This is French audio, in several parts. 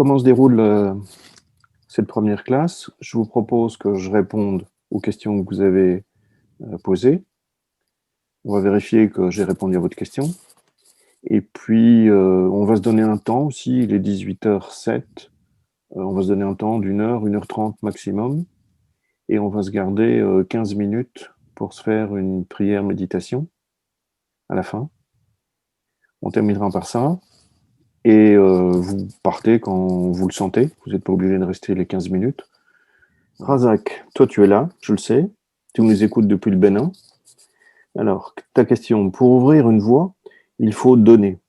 comment se déroule cette première classe? Je vous propose que je réponde aux questions que vous avez posées. On va vérifier que j'ai répondu à votre question. Et puis, on va se donner un temps aussi, il est 18h07. On va se donner un temps d'une heure, 1h30 maximum. Et on va se garder 15 minutes pour se faire une prière méditation à la fin. On terminera par ça. Et vous partez quand vous le sentez. Vous n'êtes pas obligé de rester les 15 minutes. Razak, toi tu es là, je le sais. Tu nous écoutes depuis le Bénin. Alors, ta question, pour ouvrir une voie, il faut donner.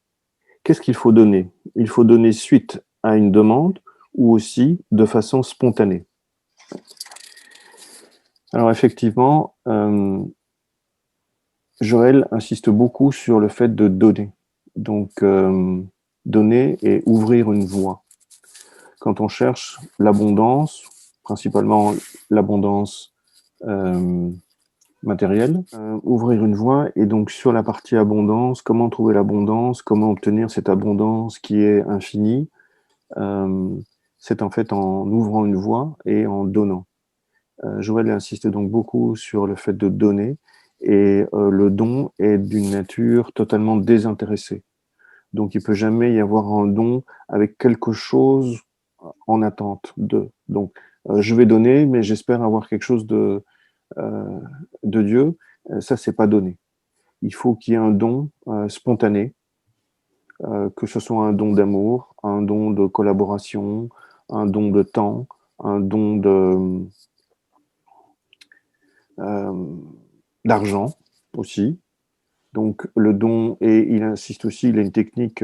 Qu'est-ce qu'il faut donner? Il faut donner suite à une demande ou aussi de façon spontanée. Alors effectivement, Joël insiste beaucoup sur le fait de donner. Donc, donner et ouvrir une voie. Quand on cherche l'abondance, principalement l'abondance matérielle, ouvrir une voie, et donc sur la partie abondance, comment trouver l'abondance, comment obtenir cette abondance qui est infinie, c'est en fait en ouvrant une voie et en donnant. Joël insiste donc beaucoup sur le fait de donner, et le don est d'une nature totalement désintéressée. Donc il peut jamais y avoir un don avec quelque chose en attente de. Donc je vais donner, mais j'espère avoir quelque chose de Dieu. Ça, c'est pas donné. Il faut qu'il y ait un don spontané, que ce soit un don d'amour, un don de collaboration, un don de temps, un don d'argent aussi. Donc le don, et il insiste aussi, il a une technique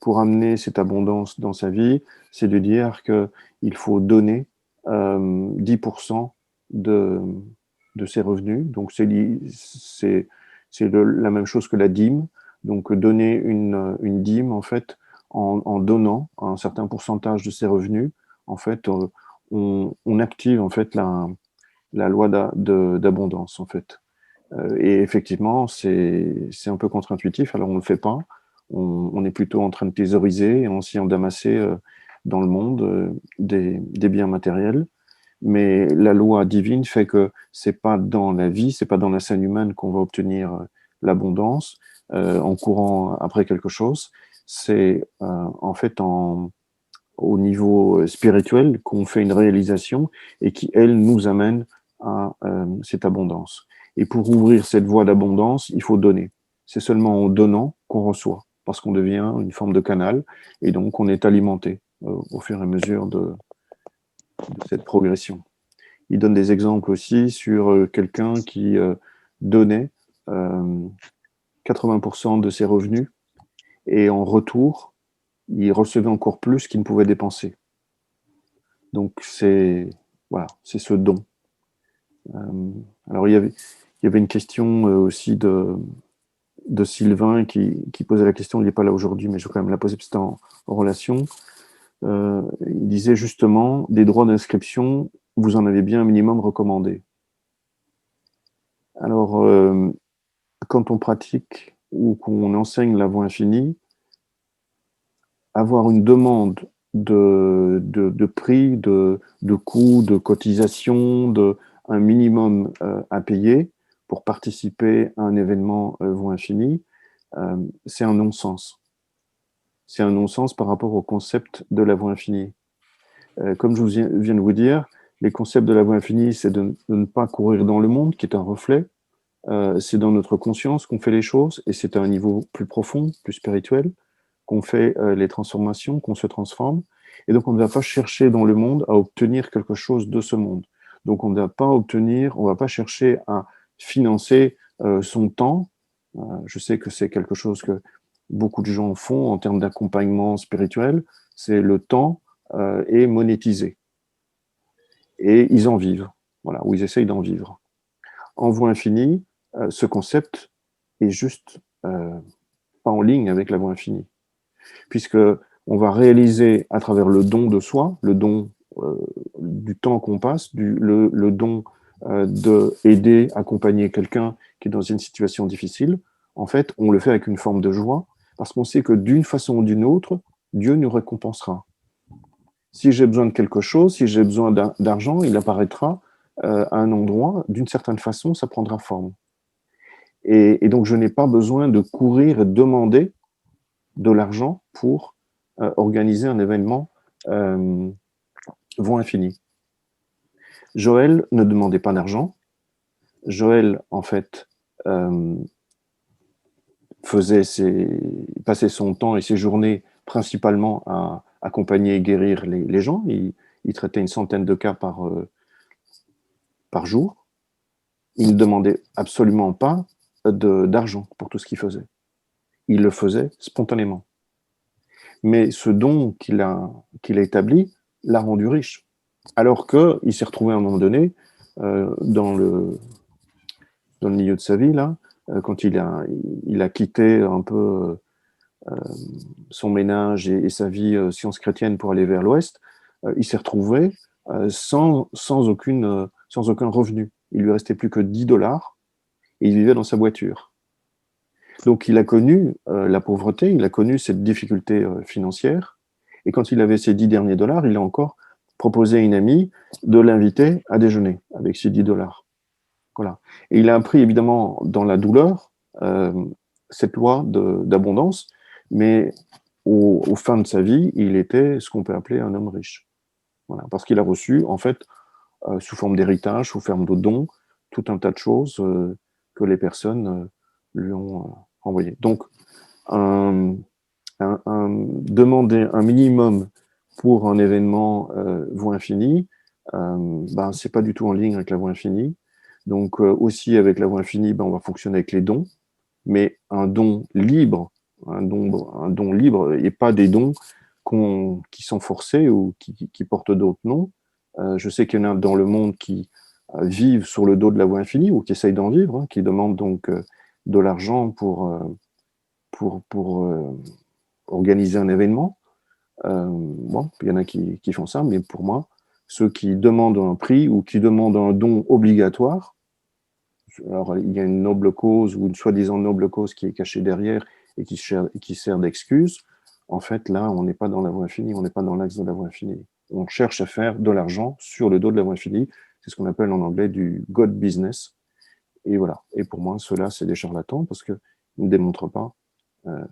pour amener cette abondance dans sa vie, c'est de dire qu'il faut donner 10% de ses revenus. Donc c'est la même chose que la dîme. Donc donner une dîme, en fait, en donnant un certain pourcentage de ses revenus, en fait, on active en fait la loi d'abondance, en fait. Et effectivement, c'est un peu contre-intuitif, alors on ne le fait pas. On est plutôt en train de thésauriser et aussi d'amasser dans le monde des biens matériels. Mais la loi divine fait que c'est pas dans la vie, c'est pas dans la scène humaine qu'on va obtenir l'abondance en courant après quelque chose. C'est en fait au niveau spirituel qu'on fait une réalisation et qui, elle, nous amène à cette abondance. Et pour ouvrir cette voie d'abondance, il faut donner. C'est seulement en donnant qu'on reçoit, parce qu'on devient une forme de canal, et donc on est alimenté au fur et à mesure de cette progression. Il donne des exemples aussi sur quelqu'un qui donnait 80% de ses revenus, et en retour, il recevait encore plus qu'il ne pouvait dépenser. Donc c'est voilà, c'est ce don. Alors il y avait une question aussi de Sylvain qui posait la question, il n'est pas là aujourd'hui, mais je vais quand même la poser parce que c'était en relation. Il disait justement, des droits d'inscription, vous en avez bien un minimum recommandé. Alors, quand on pratique ou qu'on enseigne la voie infinie, avoir une demande de prix, de coût, de cotisation, un minimum à payer pour participer à un événement voie infinie, c'est un non-sens. C'est un non-sens par rapport au concept de la voie infinie. Comme je viens de vous dire, les concepts de la voie infinie, c'est de ne pas courir dans le monde, qui est un reflet. C'est dans notre conscience qu'on fait les choses, et c'est à un niveau plus profond, plus spirituel, qu'on fait les transformations, qu'on se transforme. Et donc, on ne va pas chercher dans le monde à obtenir quelque chose de ce monde. Donc, on ne va pas obtenir, on ne va pas chercher à financer son temps. Je sais que c'est quelque chose que beaucoup de gens font en termes d'accompagnement spirituel. C'est le temps est monétisé. Et ils en vivent. Voilà, ou ils essayent d'en vivre. En voie infinie, ce concept est juste pas en ligne avec la voie infinie, puisque on va réaliser à travers le don de soi, le don du temps qu'on passe, le don de aider, accompagner quelqu'un qui est dans une situation difficile. En fait, on le fait avec une forme de joie, parce qu'on sait que d'une façon ou d'une autre, Dieu nous récompensera. Si j'ai besoin de quelque chose, si j'ai besoin d'argent, il apparaîtra à un endroit, d'une certaine façon, ça prendra forme. Et donc, je n'ai pas besoin de courir et de demander de l'argent pour organiser un événement voie infinie. Joël ne demandait pas d'argent. Joël, en fait, passait son temps et ses journées principalement à accompagner et guérir les gens. Il traitait une centaine de cas par jour. Il ne demandait absolument pas d'argent pour tout ce qu'il faisait. Il le faisait spontanément. Mais ce don qu'il a établi l'a rendu riche. Alors qu'il s'est retrouvé à un moment donné dans le milieu de sa vie, là, quand il a quitté un peu son ménage et sa vie science chrétienne pour aller vers l'Ouest, il s'est retrouvé sans aucun revenu. Il lui restait plus que 10 dollars et il vivait dans sa voiture. Donc il a connu la pauvreté, il a connu cette difficulté financière, et quand il avait ses 10 derniers dollars, il a encore proposé à une amie de l'inviter à déjeuner avec ses 10 dollars. Voilà. Et il a appris évidemment dans la douleur cette loi d'abondance, mais au fin de sa vie, il était ce qu'on peut appeler un homme riche. Voilà. Parce qu'il a reçu, en fait, sous forme d'héritage, sous forme de dons, tout un tas de choses que les personnes lui ont envoyées. Donc, demander un minimum pour un événement voie infinie, ben, c'est pas du tout en ligne avec la voie infinie. Donc, aussi avec la voie infinie, ben, on va fonctionner avec les dons, mais un don libre, un don libre et pas des dons qui sont forcés ou qui portent d'autres noms. Je sais qu'il y en a dans le monde qui vivent sur le dos de la voie infinie ou qui essayent d'en vivre, hein, qui demandent donc de l'argent pour organiser un événement. Bon, il y en a qui font ça, mais pour moi, ceux qui demandent un prix ou qui demandent un don obligatoire, alors il y a une noble cause ou une soi-disant noble cause qui est cachée derrière et qui sert d'excuse. En fait, là, on n'est pas dans la voie infinie, on n'est pas dans l'axe de la voie infinie. On cherche à faire de l'argent sur le dos de la voie infinie. C'est ce qu'on appelle en anglais du God business. Et voilà. Et pour moi, cela, c'est des charlatans parce qu'ils ne démontrent pas euh,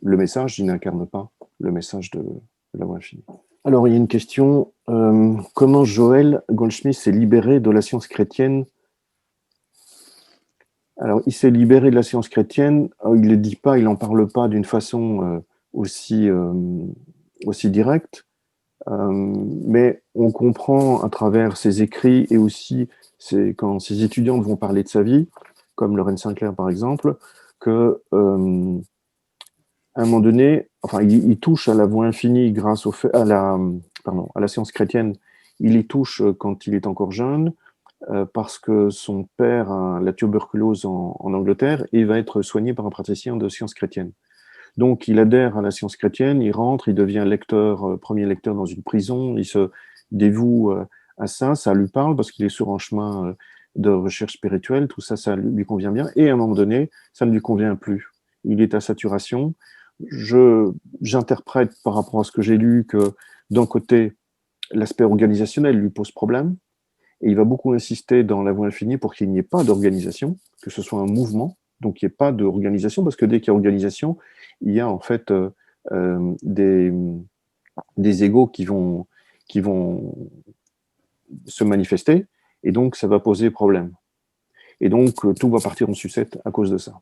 le message, ils n'incarnent pas le message de la voie infinie. Alors, il y a une question. Comment Joël Goldschmidt s'est libéré de la science chrétienne? Alors, il s'est libéré de la science chrétienne. Il ne le dit pas, il n'en parle pas d'une façon aussi directe. Mais on comprend à travers ses écrits et aussi quand ses étudiantes vont parler de sa vie, comme Lorraine Sinclair par exemple, que à un moment donné, enfin, il touche à la voie infinie grâce à la science chrétienne. Il y touche quand il est encore jeune, parce que son père a la tuberculose en Angleterre et va être soigné par un praticien de science chrétienne. Donc, il adhère à la science chrétienne, il rentre, il devient lecteur, premier lecteur dans une prison, il se dévoue à ça lui parle parce qu'il est sur un chemin de recherche spirituelle, tout ça, ça lui convient bien. Et à un moment donné, ça ne lui convient plus. Il est à saturation. J'interprète par rapport à ce que j'ai lu que d'un côté, l'aspect organisationnel lui pose problème, et il va beaucoup insister dans la voie infinie pour qu'il n'y ait pas d'organisation, que ce soit un mouvement, donc il n'y ait pas d'organisation, parce que dès qu'il y a organisation, il y a en fait des égos qui vont se manifester, et donc ça va poser problème. Et donc tout va partir en sucette à cause de ça.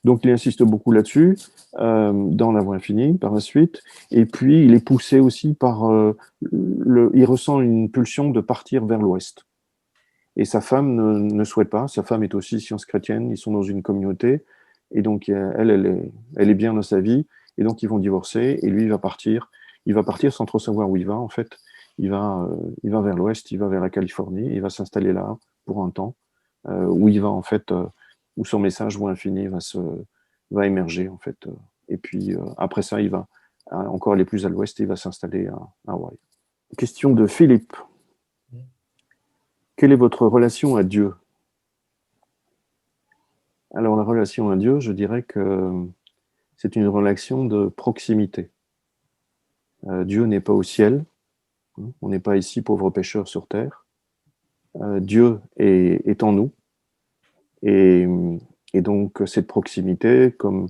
Donc il insiste beaucoup là-dessus, dans la voie infinie, par la suite. Et puis il est poussé aussi par il ressent une pulsion de partir vers l'ouest. Et sa femme ne souhaite pas. Sa femme est aussi science chrétienne. Ils sont dans une communauté. Et donc elle est bien dans sa vie. Et donc ils vont divorcer. Et lui, il va partir. Il va partir sans trop savoir où il va, en fait. Il va vers l'ouest, il va vers la Californie. Il va s'installer là pour un temps, où il va, en fait, où son message voie infini va émerger, en fait. Et puis après ça, il va encore aller plus à l'ouest et il va s'installer à Hawaï. Question de Philippe. Quelle est votre relation à Dieu? Alors, la relation à Dieu, je dirais que c'est une relation de proximité. Dieu n'est pas au ciel. On n'est pas ici pauvres pécheurs sur terre. Dieu est en nous. Et, et donc, cette proximité, comme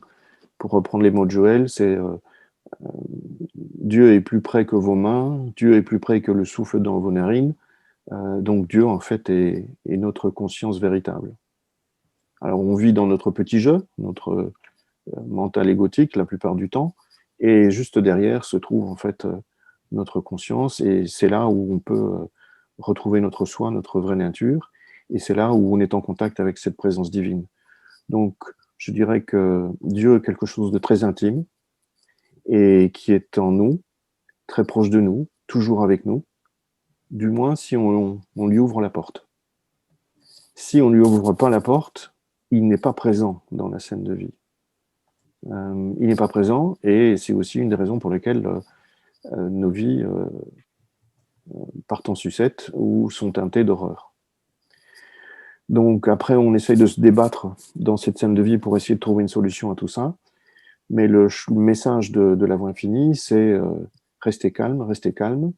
pour reprendre les mots de Joël, c'est Dieu est plus près que vos mains, Dieu est plus près que le souffle dans vos narines. Donc Dieu, en fait, est notre conscience véritable. Alors, on vit dans notre petit jeu, notre mental égotique la plupart du temps, et juste derrière se trouve, en fait, notre conscience, et c'est là où on peut retrouver notre soi, notre vraie nature, et c'est là où on est en contact avec cette présence divine. Donc, je dirais que Dieu est quelque chose de très intime, et qui est en nous, très proche de nous, toujours avec nous, du moins si on lui ouvre la porte. Si on ne lui ouvre pas la porte, il n'est pas présent dans la scène de vie. Il n'est pas présent, et c'est aussi une des raisons pour lesquelles nos vies partent en sucette ou sont teintées d'horreur. Donc après, on essaye de se débattre dans cette scène de vie pour essayer de trouver une solution à tout ça. Mais le message de la voie infinie, c'est restez calme, restez calme.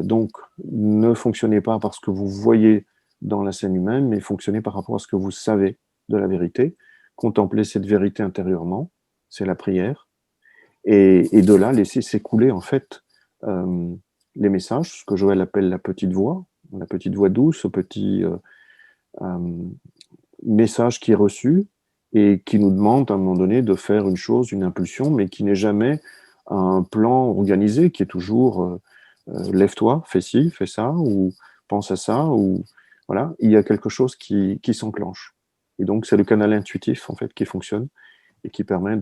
Donc, ne fonctionnez pas par ce que vous voyez dans la scène humaine, mais fonctionnez par rapport à ce que vous savez de la vérité. Contemplez cette vérité intérieurement, c'est la prière. Et de là, laisser s'écouler, en fait, les messages, ce que Joël appelle la petite voix douce, ce petit message qui est reçu et qui nous demande à un moment donné de faire une chose, une impulsion, mais qui n'est jamais un plan organisé, qui est toujours lève-toi, fais ci, fais ça, ou pense à ça, ou voilà, il y a quelque chose qui s'enclenche. Et donc, c'est le canal intuitif, en fait, qui fonctionne et qui permet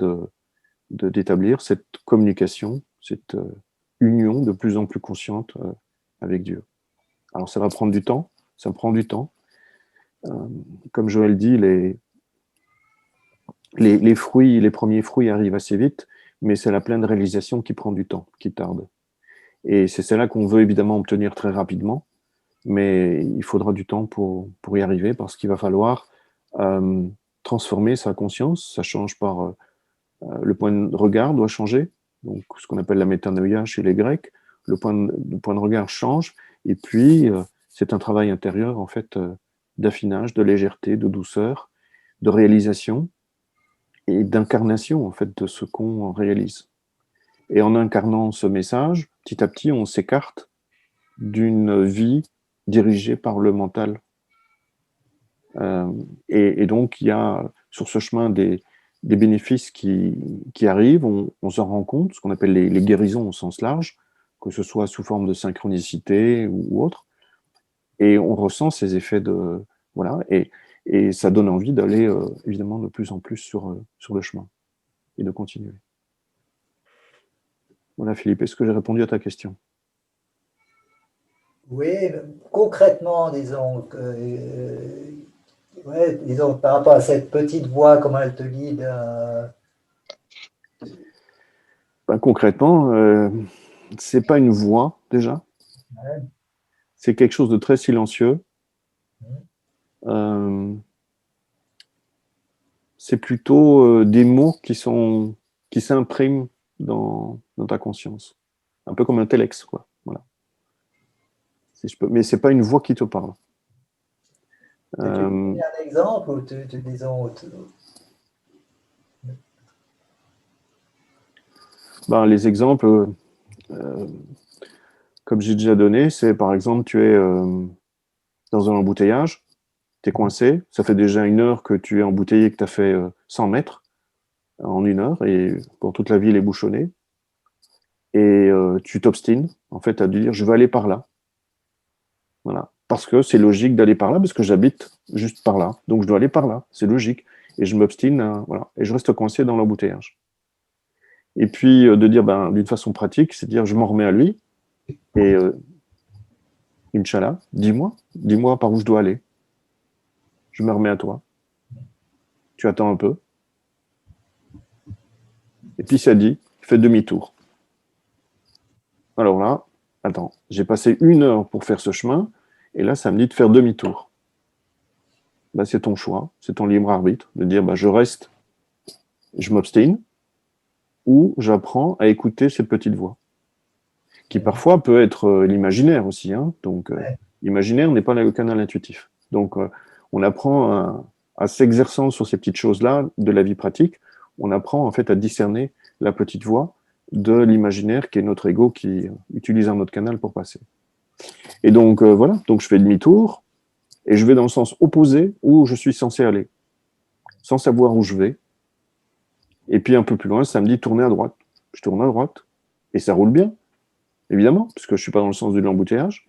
d'établir cette communication, cette union de plus en plus consciente avec Dieu. Alors, ça va prendre du temps, ça prend du temps. Comme Joël dit, les fruits, les premiers fruits arrivent assez vite, mais c'est la pleine réalisation qui prend du temps, qui tarde. Et c'est celle-là qu'on veut évidemment obtenir très rapidement, mais il faudra du temps pour y arriver parce qu'il va falloir transformer sa conscience. Ça change par le point de regard doit changer, donc ce qu'on appelle la métanoïa chez les Grecs. Le point de regard change, et puis c'est un travail intérieur en fait d'affinage, de légèreté, de douceur, de réalisation et d'incarnation en fait de ce qu'on réalise. Et en incarnant ce message, petit à petit, on s'écarte d'une vie dirigée par le mental. Et donc, il y a sur ce chemin des bénéfices qui arrivent, on s'en rend compte, ce qu'on appelle les guérisons au sens large, que ce soit sous forme de synchronicité ou autre, et on ressent ces effets de... Voilà, et ça donne envie d'aller évidemment de plus en plus sur le chemin et de continuer. Voilà Philippe, est-ce que j'ai répondu à ta question? Oui, concrètement, disons, ouais, disons, par rapport à cette petite voix, comment elle te guide Ben, concrètement, c'est pas une voix déjà, ouais. c'est quelque chose de très silencieux. Euh, c'est plutôt des mots qui s'impriment dans ta conscience, un peu comme un telex, quoi. Voilà. Si je peux, mais c'est pas une voix qui te parle. Tu peux Euh, donner un exemple ou disons, ben, les exemples, euh, comme j'ai déjà donné, c'est par exemple tu es dans un embouteillage, tu es coincé, ça fait déjà 1 heure que tu es embouteillé, que tu as fait 100 mètres en 1 heure, et pour toute la ville est bouchonnée, et tu t'obstines, en fait, à dire je vais aller par là. Voilà. Parce que c'est logique d'aller par là, parce que j'habite juste par là. Donc je dois aller par là, c'est logique. Et je m'obstine, voilà. Et je reste coincé dans l'embouteillage. Et puis de dire, ben, d'une façon pratique, c'est de dire, je m'en remets à lui. Et Inch'Allah, dis-moi par où je dois aller. Je me remets à toi. Tu attends un peu. Et puis ça dit, fais demi-tour. Alors là, attends, j'ai passé 1 heure pour faire ce chemin, et là, ça me dit de faire demi-tour. Ben, c'est ton choix, c'est ton libre arbitre, de dire, ben, je reste, je m'obstine, ou j'apprends à écouter cette petite voix. qui parfois peut être l'imaginaire aussi. Hein. Donc, Ouais. l'imaginaire n'est pas le canal intuitif. Donc, on apprend à s'exerçant sur ces petites choses-là de la vie pratique, on apprend en fait à discerner la petite voix de l'imaginaire qui est notre ego qui utilise un autre canal pour passer. Et donc, voilà, donc je fais demi-tour et je vais dans le sens opposé où je suis censé aller, sans savoir où je vais. Et puis un peu plus loin, ça me dit tourner à droite. Je tourne à droite et ça roule bien, évidemment, parce que je suis pas dans le sens de l'embouteillage.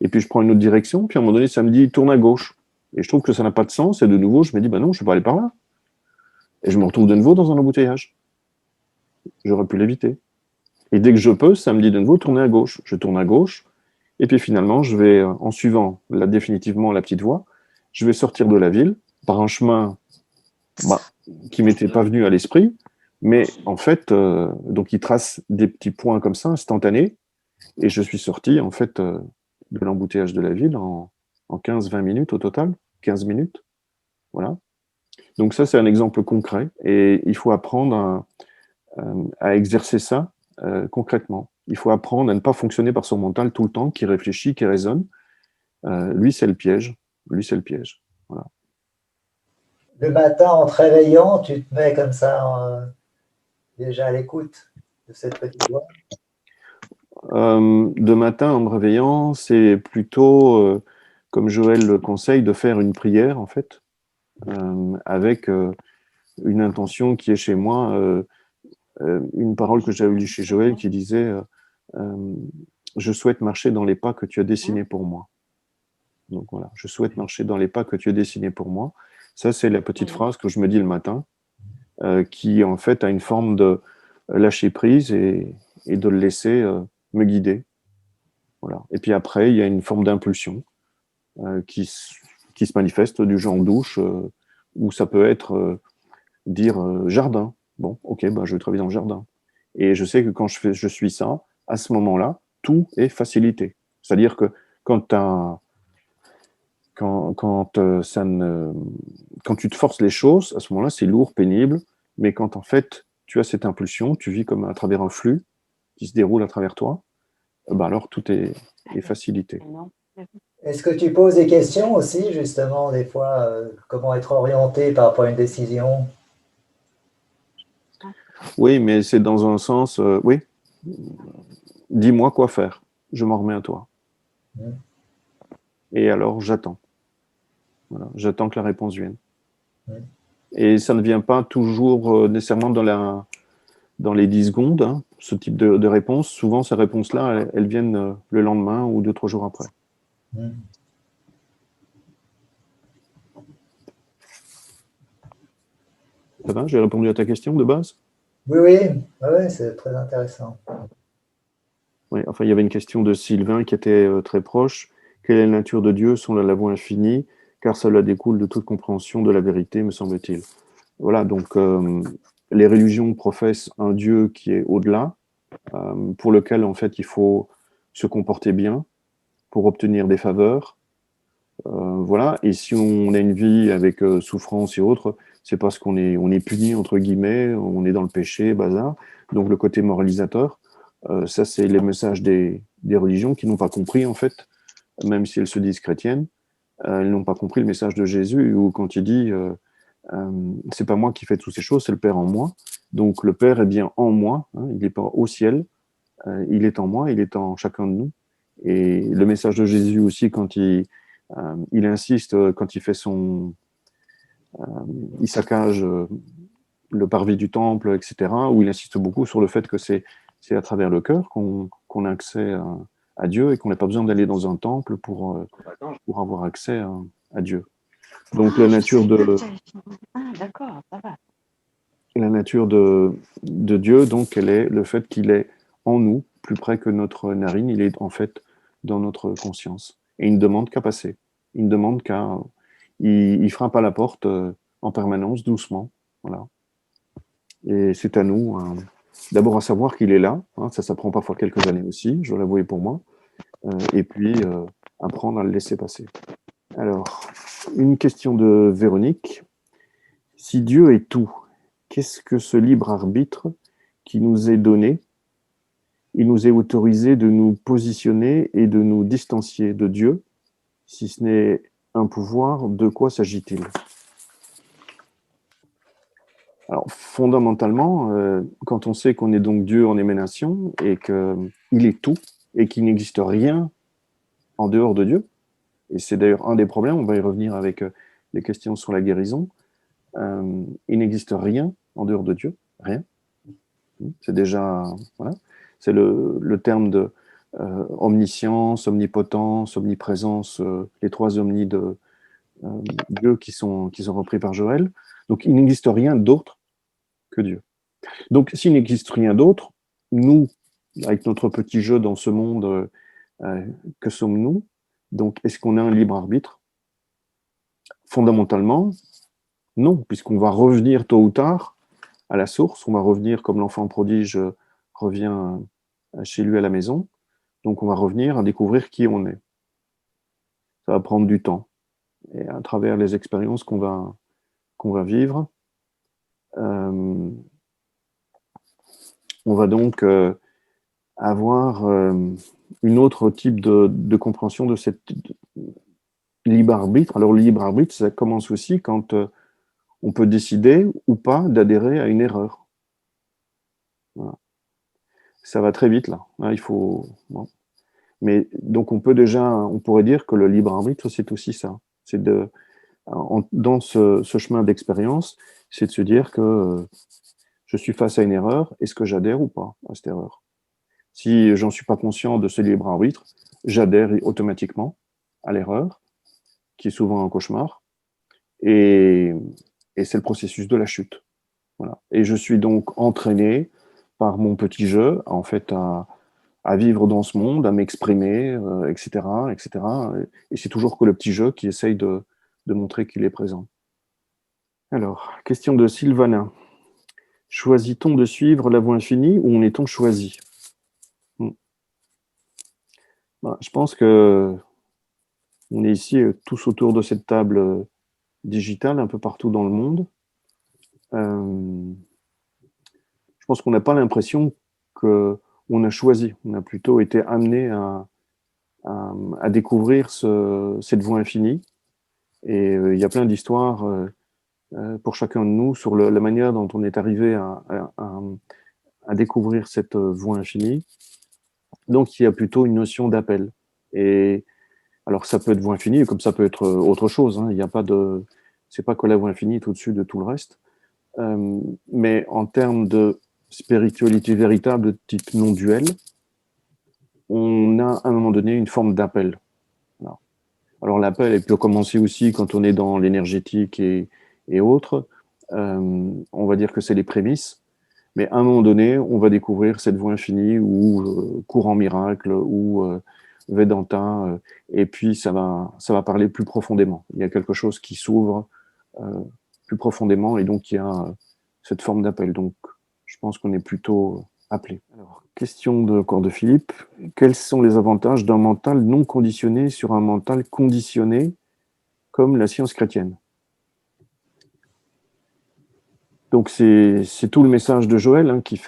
Et puis je prends une autre direction, puis à un moment donné, ça me dit tourne à gauche. Et je trouve que ça n'a pas de sens, et de nouveau, je me dis, bah non, je ne vais pas aller par là. Et je me retrouve de nouveau dans un embouteillage. J'aurais pu l'éviter. Et dès que je peux, ça me dit de nouveau tourner à gauche. Je tourne à gauche, et puis finalement, je vais, en suivant définitivement la petite voie, je vais sortir de la ville par un chemin bah, qui m'était pas venu à l'esprit, mais en fait, donc il trace des petits points comme ça, instantanés, et je suis sorti en fait de l'embouteillage de la ville en 15-20 minutes au total, 15 minutes, voilà. Donc ça, c'est un exemple concret, et il faut apprendre à exercer ça concrètement. Il faut apprendre à ne pas fonctionner par son mental tout le temps, qui réfléchit, qui raisonne. Lui, c'est le piège. Lui, c'est le piège. Voilà. Le matin, en te réveillant, tu te mets comme ça, déjà à l'écoute de cette petite voix. De matin, en me réveillant, c'est plutôt, comme Joël le conseille, de faire une prière, en fait, avec une intention qui est chez moi, une parole que j'avais lue chez Joël qui disait euh, je souhaite marcher dans les pas que tu as dessinés pour moi. Donc voilà, je souhaite marcher dans les pas que tu as dessinés pour moi. Ça, c'est la petite phrase que je me dis le matin, qui en fait a une forme de lâcher prise et de le laisser me guider. Voilà. Et puis après, il y a une forme d'impulsion qui se manifeste du genre douche, où ça peut être dire jardin. Bon, ok, ben, je vais travailler dans le jardin. Et je sais que quand je suis ça, à ce moment-là, tout est facilité. C'est-à-dire que quand, ça ne, quand tu te forces les choses, à ce moment-là, c'est lourd, pénible. Mais quand en fait, tu as cette impulsion, tu vis comme à travers un flux qui se déroule à travers toi, ben alors tout est facilité. Est-ce que tu poses des questions aussi, justement, des fois, comment être orienté par rapport à une décision? Oui, mais c'est dans un sens, oui, dis-moi quoi faire, je m'en remets à toi. Hmm. Et alors j'attends. Voilà, j'attends que la réponse vienne. Hmm. Et ça ne vient pas toujours nécessairement dans les 10 secondes, hein, ce type de réponse. Souvent, ces réponses-là, elles viennent le lendemain ou 2-3 jours après. Hmm. Ça va? J'ai répondu à ta question de base? Oui, oui, oui, c'est très intéressant. Oui, enfin, il y avait une question de Sylvain qui était très proche. Quelle est la nature de Dieu selon la loi infinie? Car cela découle de toute compréhension de la vérité, me semble-t-il. Voilà, donc les religions professent un Dieu qui est au-delà, pour lequel en fait il faut se comporter bien pour obtenir des faveurs. Voilà, et si on a une vie avec souffrance et autres, c'est parce on est puni, entre guillemets, on est dans le péché, bazar. Donc le côté moralisateur, ça c'est les messages des religions qui n'ont pas compris en fait, même si elles se disent chrétiennes, elles n'ont pas compris le message de Jésus où quand il dit c'est pas moi qui fais toutes ces choses, c'est le Père en moi. Donc le Père est bien en moi, hein, il n'est pas au ciel, il est en moi, il est en chacun de nous. Et le message de Jésus aussi, quand il insiste, quand il fait il saccage le parvis du temple, etc., où il insiste beaucoup sur le fait que c'est à travers le cœur qu'on a accès à Dieu et qu'on n'a pas besoin d'aller dans un temple pour avoir accès à Dieu. Donc d'accord, ça va. la nature de Dieu, donc, elle est le fait qu'il est en nous, plus près que notre narine, il est en fait dans notre conscience. Et il ne demande qu'à passer. Il ne demande qu'à... Il frappe à la porte en permanence, doucement. Voilà. Et c'est à nous, d'abord à savoir qu'il est là. Hein, ça prend parfois quelques années aussi, je dois l'avouer pour moi. Et puis, apprendre à le laisser passer. Alors, une question de Véronique. Si Dieu est tout, qu'est-ce que ce libre arbitre qui nous est donné il nous est autorisé de nous positionner et de nous distancier de Dieu. Si ce n'est un pouvoir, de quoi s'agit-il? Alors, fondamentalement, quand on sait qu'on est donc Dieu en émanation et qu'il est tout et qu'il n'existe rien en dehors de Dieu, et c'est d'ailleurs un des problèmes, on va y revenir avec les questions sur la guérison, il n'existe rien en dehors de Dieu, rien. C'est déjà, voilà, c'est le terme de omniscience, omnipotence, omniprésence, les trois omnis de Dieu qui sont repris par Joël. Donc, il n'existe rien d'autre que Dieu. Donc, s'il n'existe rien d'autre, nous, avec notre petit jeu dans ce monde, que sommes-nous? Donc, est-ce qu'on a un libre arbitre? Fondamentalement, non, puisqu'on va revenir tôt ou tard à la source, on va revenir comme l'enfant prodige revient chez lui à la maison, donc on va revenir à découvrir qui on est. Ça va prendre du temps, et à travers les expériences qu'on va vivre, on va donc avoir une autre type de compréhension de cette libre arbitre. Alors le libre arbitre, ça commence aussi quand on peut décider ou pas d'adhérer à une erreur. Voilà. Ça va très vite là. Là il faut. Bon. Mais donc on pourrait dire que le libre arbitre, c'est aussi ça. C'est dans ce chemin d'expérience, c'est de se dire que je suis face à une erreur. Est-ce que j'adhère ou pas à cette erreur? Si j'en suis pas conscient de ce libre arbitre, j'adhère automatiquement à l'erreur, qui est souvent un cauchemar, et c'est le processus de la chute. Voilà. Et je suis donc entraîné par mon petit jeu, en fait, à vivre dans ce monde, à m'exprimer, etc., etc. Et c'est toujours que le petit jeu qui essaye de montrer qu'il est présent. Alors, question de Sylvana. Choisit-on de suivre la voie infinie ou en est-on choisi? Je pense que on est ici tous autour de cette table digitale, un peu partout dans le monde. Je pense qu'on n'a pas l'impression qu'on a choisi. On a plutôt été amené à découvrir cette voie infinie. Et il y a plein d'histoires pour chacun de nous sur la manière dont on est arrivé à découvrir cette voie infinie. Donc, il y a plutôt une notion d'appel. Et alors, ça peut être voie infinie, comme ça peut être autre chose. Hein. Il n'y a pas de, c'est pas que la voie infinie est au-dessus de tout le reste. Mais en termes de spiritualité véritable de type non duel, on a à un moment donné une forme d'appel. Alors l'appel, il peut commencer aussi quand on est dans l'énergétique et autres. On va dire que c'est les prémices. Mais à un moment donné, on va découvrir cette voie infinie ou courant miracle ou Vedanta. Et puis ça va parler plus profondément. Il y a quelque chose qui s'ouvre plus profondément et donc il y a cette forme d'appel. Donc je pense qu'on est plutôt appelé. Alors, question de Corps de Philippe. Quels sont les avantages d'un mental non conditionné sur un mental conditionné comme la science chrétienne? Donc c'est tout le message de Joël hein, qui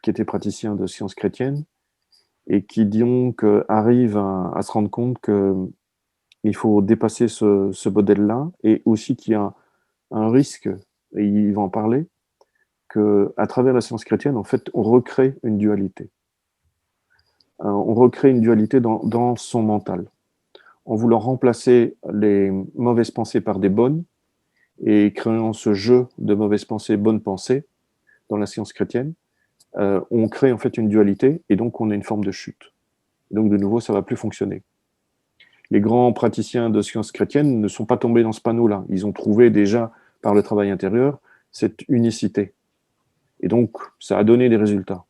était praticien de science chrétienne et qui donc arrive à se rendre compte qu'il faut dépasser ce modèle-là et aussi qu'il y a un risque, et il va en parler, qu'à travers la science chrétienne, en fait, on recrée une dualité. On recrée une dualité dans son mental. En voulant remplacer les mauvaises pensées par des bonnes et créant ce jeu de mauvaises pensées, bonnes pensées dans la science chrétienne, on crée en fait une dualité et donc on a une forme de chute. Donc de nouveau, ça ne va plus fonctionner. Les grands praticiens de science chrétienne ne sont pas tombés dans ce panneau-là. Ils ont trouvé déjà, par le travail intérieur, cette unicité. Et donc, ça a donné des résultats.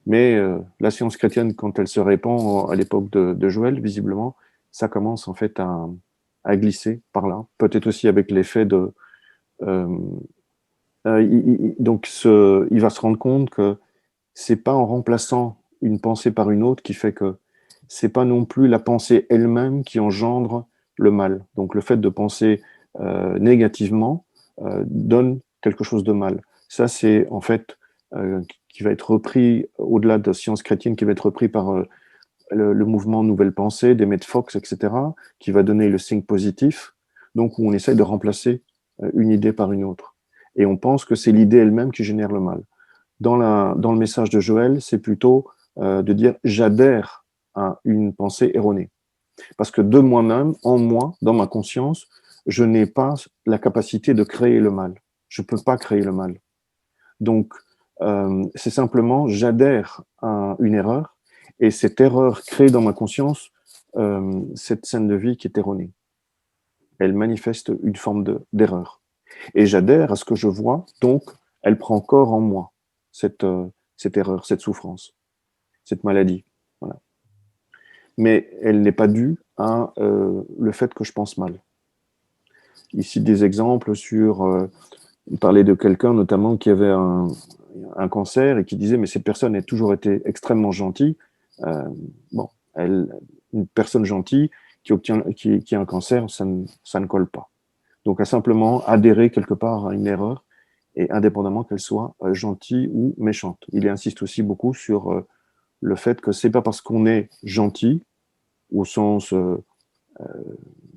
Mais la science chrétienne, quand elle se répand à l'époque de Joël, visiblement, ça commence en fait à glisser par là. Peut-être aussi avec l'effet de... donc, il va se rendre compte que c'est pas en remplaçant une pensée par une autre qui fait que c'est pas non plus la pensée elle-même qui engendre le mal. Donc, le fait de penser négativement donne quelque chose de mal. Ça, c'est en fait qui va être repris, au-delà de sciences chrétiennes, qui va être repris par le mouvement Nouvelle Pensée d'Emmett Fox, etc., qui va donner le think positif, donc où on essaye de remplacer une idée par une autre. Et on pense que c'est l'idée elle-même qui génère le mal. Dans le message de Joël, c'est plutôt de dire j'adhère à une pensée erronée. Parce que de moi-même, en moi, dans ma conscience, je n'ai pas la capacité de créer le mal. Je ne peux pas créer le mal. Donc, c'est simplement j'adhère à une erreur et cette erreur crée dans ma conscience cette scène de vie qui est erronée. Elle manifeste une forme d'erreur. Et j'adhère à ce que je vois, donc elle prend corps en moi, cette erreur, cette souffrance, cette maladie. Voilà. Mais elle n'est pas due à le fait que je pense mal. Ici, des exemples sur... il parlait de quelqu'un notamment qui avait un cancer et qui disait mais cette personne a toujours été extrêmement gentille. Bon, une personne gentille qui a un cancer, ça ne colle pas. Donc à simplement adhérer quelque part à une erreur et indépendamment qu'elle soit gentille ou méchante. Il insiste aussi beaucoup sur le fait que c'est pas parce qu'on est gentil au sens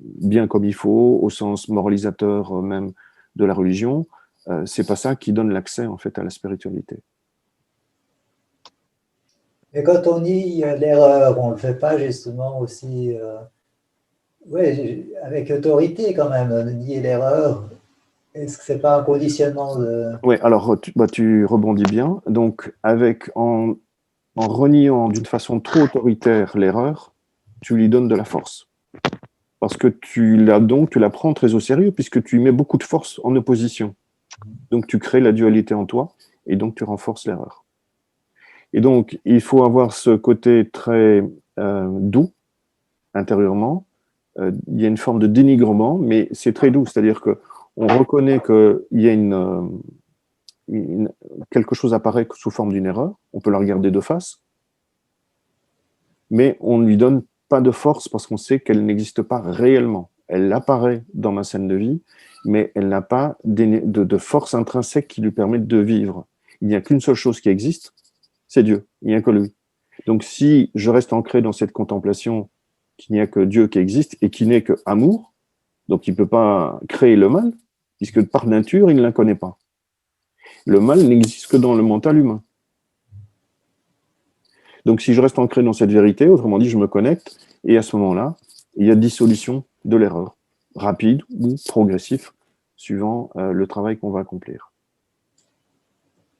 bien comme il faut, au sens moralisateur même de la religion, c'est pas ça qui donne l'accès en fait à la spiritualité. Et quand on nie l'erreur, on ne le fait pas justement aussi ouais, avec autorité quand même, nier l'erreur. Est-ce que c'est pas un conditionnement de... Oui, alors tu rebondis bien. Donc, en reniant d'une façon trop autoritaire l'erreur, tu lui donnes de la force. Parce que tu la prends très au sérieux, puisque tu y mets beaucoup de force en opposition. Donc, tu crées la dualité en toi, et donc tu renforces l'erreur. Et donc, il faut avoir ce côté très doux, intérieurement. Il y a une forme de dénigrement, mais c'est très doux. C'est-à-dire qu'on reconnaît qu'il y a quelque chose apparaît sous forme d'une erreur, on peut la regarder de face, mais on ne lui donne pas de force parce qu'on sait qu'elle n'existe pas réellement. Elle apparaît dans ma scène de vie, mais elle n'a pas de force intrinsèque qui lui permette de vivre. Il n'y a qu'une seule chose qui existe, c'est Dieu. Il n'y a que lui. Donc si je reste ancré dans cette contemplation qu'il n'y a que Dieu qui existe et qui n'est que amour, donc il ne peut pas créer le mal, puisque par nature, il ne la connaît pas. Le mal n'existe que dans le mental humain. Donc si je reste ancré dans cette vérité, autrement dit, je me connecte, et à ce moment-là, il y a dissolution de l'erreur, rapide ou progressif, suivant le travail qu'on va accomplir.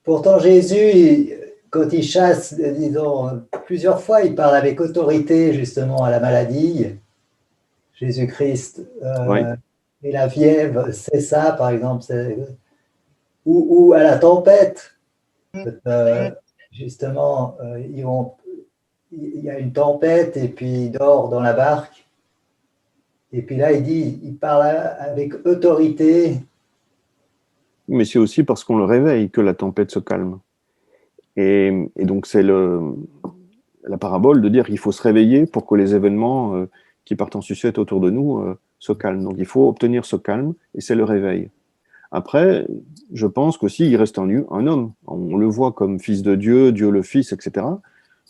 Pourtant, Jésus, quand il chasse, disons, plusieurs fois, il parle avec autorité justement à la maladie. Jésus-Christ Oui. et la fièvre, c'est ça, par exemple, ou à la tempête. Justement, il y a une tempête et puis il dort dans la barque. Et puis là, il parle avec autorité. Mais c'est aussi parce qu'on le réveille que la tempête se calme. Et donc c'est la parabole de dire qu'il faut se réveiller pour que les événements qui partent en sucette autour de nous se calment. Donc il faut obtenir ce calme, et c'est le réveil. Après, je pense qu'aussi, il reste un homme. On le voit comme fils de Dieu, Dieu le Fils, etc.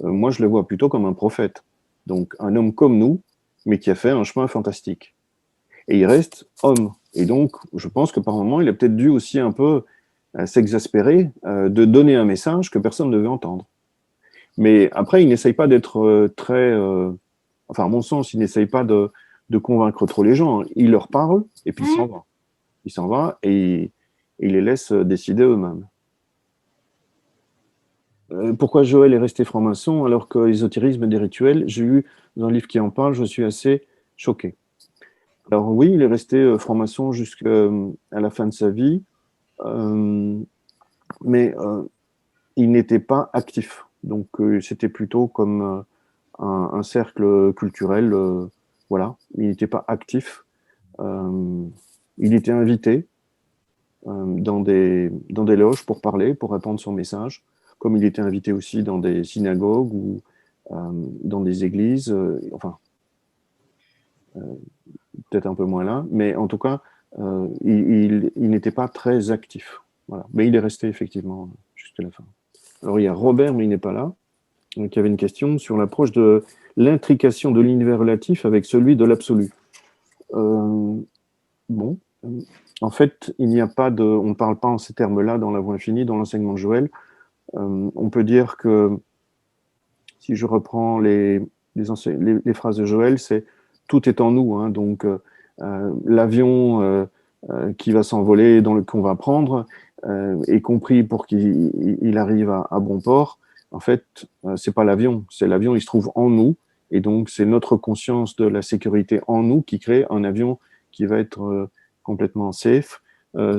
Moi, je le vois plutôt comme un prophète. Donc, un homme comme nous, mais qui a fait un chemin fantastique. Et il reste homme. Et donc, je pense que par moment, il a peut-être dû aussi un peu s'exaspérer de donner un message que personne ne veut entendre. Mais après, il n'essaye pas d'être enfin, à mon sens, il n'essaye pas de convaincre trop les gens. Il leur parle, et puis il s'en va. Il s'en va et il les laisse décider eux-mêmes. Pourquoi Joël est resté franc-maçon alors que l'ésotérisme des rituels, j'ai eu dans un livre qui en parle, je suis assez choqué. Alors oui, il est resté franc-maçon jusqu'à la fin de sa vie, mais il n'était pas actif. Donc c'était plutôt comme un cercle culturel, voilà. Il n'était pas actif. Il était invité dans des loges pour parler, pour répandre son message, comme il était invité aussi dans des synagogues ou dans des églises, enfin, peut-être un peu moins là, mais en tout cas, il n'était pas très actif. Voilà. Mais il est resté effectivement, jusqu'à la fin. Alors, il y a Robert, mais il n'est pas là, qui avait une question sur l'approche de l'intrication de l'univers relatif avec celui de l'absolu. Bon, en fait, il n'y a pas de, on ne parle pas en ces termes-là dans la voie infinie, dans l'enseignement de Joël. On peut dire que, si je reprends les phrases de Joël, c'est tout est en nous. Hein, donc, l'avion qui va s'envoler, qu'on va prendre, est compris pour qu'il arrive à bon port. En fait, c'est pas l'avion, c'est l'avion, il se trouve en nous. Et donc, c'est notre conscience de la sécurité en nous qui crée un avion qui va être complètement safe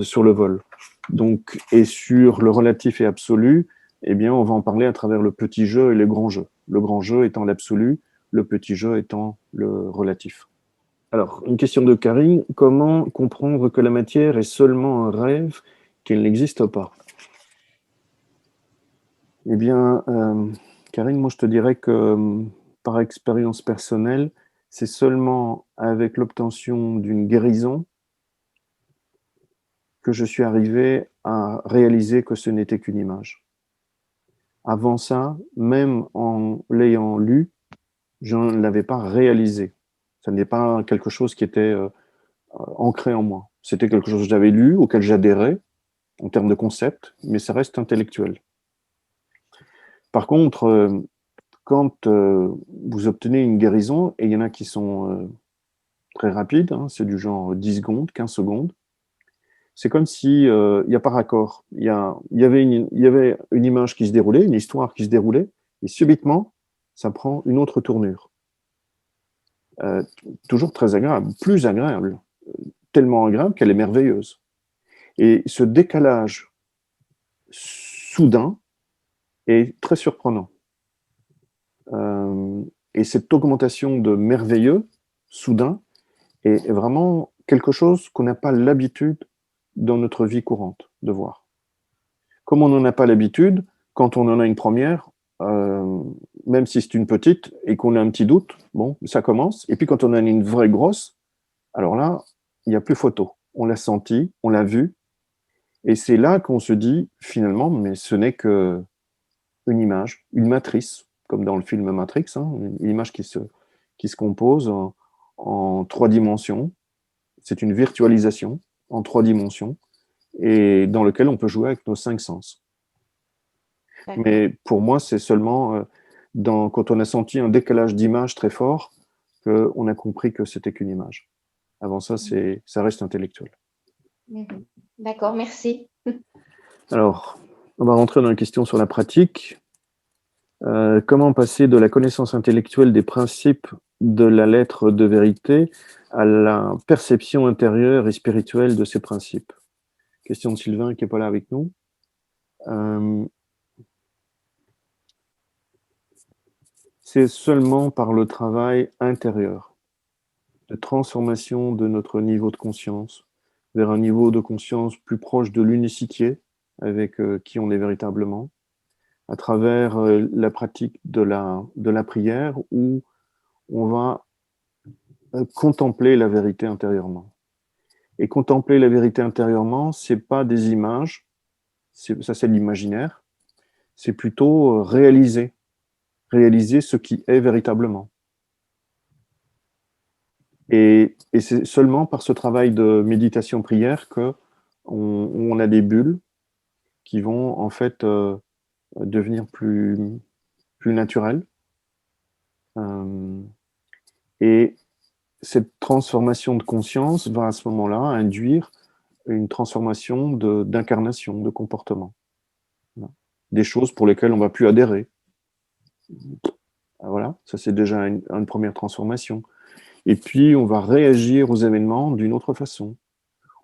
sur le vol. Donc, et sur le relatif et absolu, eh bien, on va en parler à travers le petit jeu et le grand jeu. Le grand jeu étant l'absolu, le petit jeu étant le relatif. Alors, une question de Karine. Comment comprendre que la matière est seulement un rêve, qu'elle n'existe pas? Eh bien, Karine, moi je te dirais que par expérience personnelle, c'est seulement avec l'obtention d'une guérison que je suis arrivé à réaliser que ce n'était qu'une image. Avant ça, même en l'ayant lu, je ne l'avais pas réalisé. Ce n'est pas quelque chose qui était ancré en moi. C'était quelque chose que j'avais lu, auquel j'adhérais, en termes de concept, mais ça reste intellectuel. Par contre, quand vous obtenez une guérison, et il y en a qui sont très rapides, hein, c'est du genre 10 secondes, 15 secondes, c'est comme si il n'y a pas raccord. Il y avait une image qui se déroulait, une histoire qui se déroulait, et subitement, ça prend une autre tournure. Toujours très agréable, plus agréable, tellement agréable qu'elle est merveilleuse. Et ce décalage soudain est très surprenant. Et cette augmentation de merveilleux, soudain, est vraiment quelque chose qu'on n'a pas l'habitude dans notre vie courante de voir. Comme on n'en a pas l'habitude, quand on en a une première, même si c'est une petite et qu'on a un petit doute, bon, ça commence. Et puis quand on a une vraie grosse, alors là, il n'y a plus photo. On l'a senti, on l'a vu. Et c'est là qu'on se dit, finalement, mais ce n'est que une image, une matrice, comme dans le film Matrix, hein, une image qui se compose en 3 dimensions. C'est une virtualisation en 3 dimensions et dans lequel on peut jouer avec nos 5 sens. Mais pour moi, c'est seulement quand on a senti un décalage d'image très fort qu'on a compris que c'était qu'une image. Avant ça, ça reste intellectuel. D'accord, merci. Alors, on va rentrer dans une question sur la pratique. Comment passer de la connaissance intellectuelle des principes de la lettre de vérité à la perception intérieure et spirituelle de ces principes? Question de Sylvain qui n'est pas là avec nous. C'est seulement par le travail intérieur, de transformation de notre niveau de conscience vers un niveau de conscience plus proche de l'unicité avec qui on est véritablement, à travers la pratique de la prière où on va contempler la vérité intérieurement. Et contempler la vérité intérieurement, c'est pas des images, ça c'est l'imaginaire, c'est plutôt réaliser ce qui est véritablement. Et c'est seulement par ce travail de méditation-prière que on a des bulles qui vont en fait devenir plus naturelles. Et cette transformation de conscience va à ce moment-là induire une transformation d'incarnation, de comportement. Des choses pour lesquelles on ne va plus adhérer. Voilà, ça c'est déjà une première transformation. Et puis on va réagir aux événements d'une autre façon.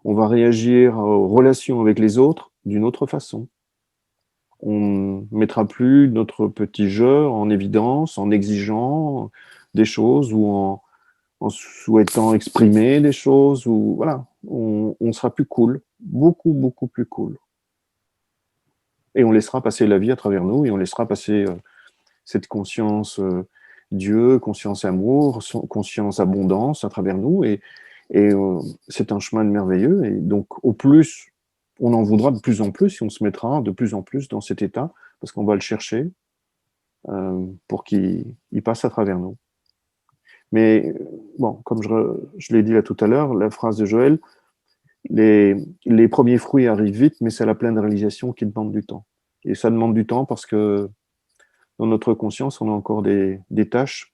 On va réagir aux relations avec les autres d'une autre façon. On ne mettra plus notre petit jeu en évidence, en exigeant des choses ou en souhaitant exprimer des choses. Ou, voilà, on sera plus cool, beaucoup, beaucoup plus cool. Et on laissera passer la vie à travers nous et on laissera passer cette conscience Dieu, conscience amour, conscience abondance à travers nous. Et c'est un chemin merveilleux. Et donc, au plus on en voudra de plus en plus et on se mettra de plus en plus dans cet état parce qu'on va le chercher pour qu'il passe à travers nous. Mais bon, comme je l'ai dit là tout à l'heure, la phrase de Joël, les premiers fruits arrivent vite, mais c'est la pleine réalisation qui demande du temps. Et ça demande du temps parce que dans notre conscience, on a encore des tâches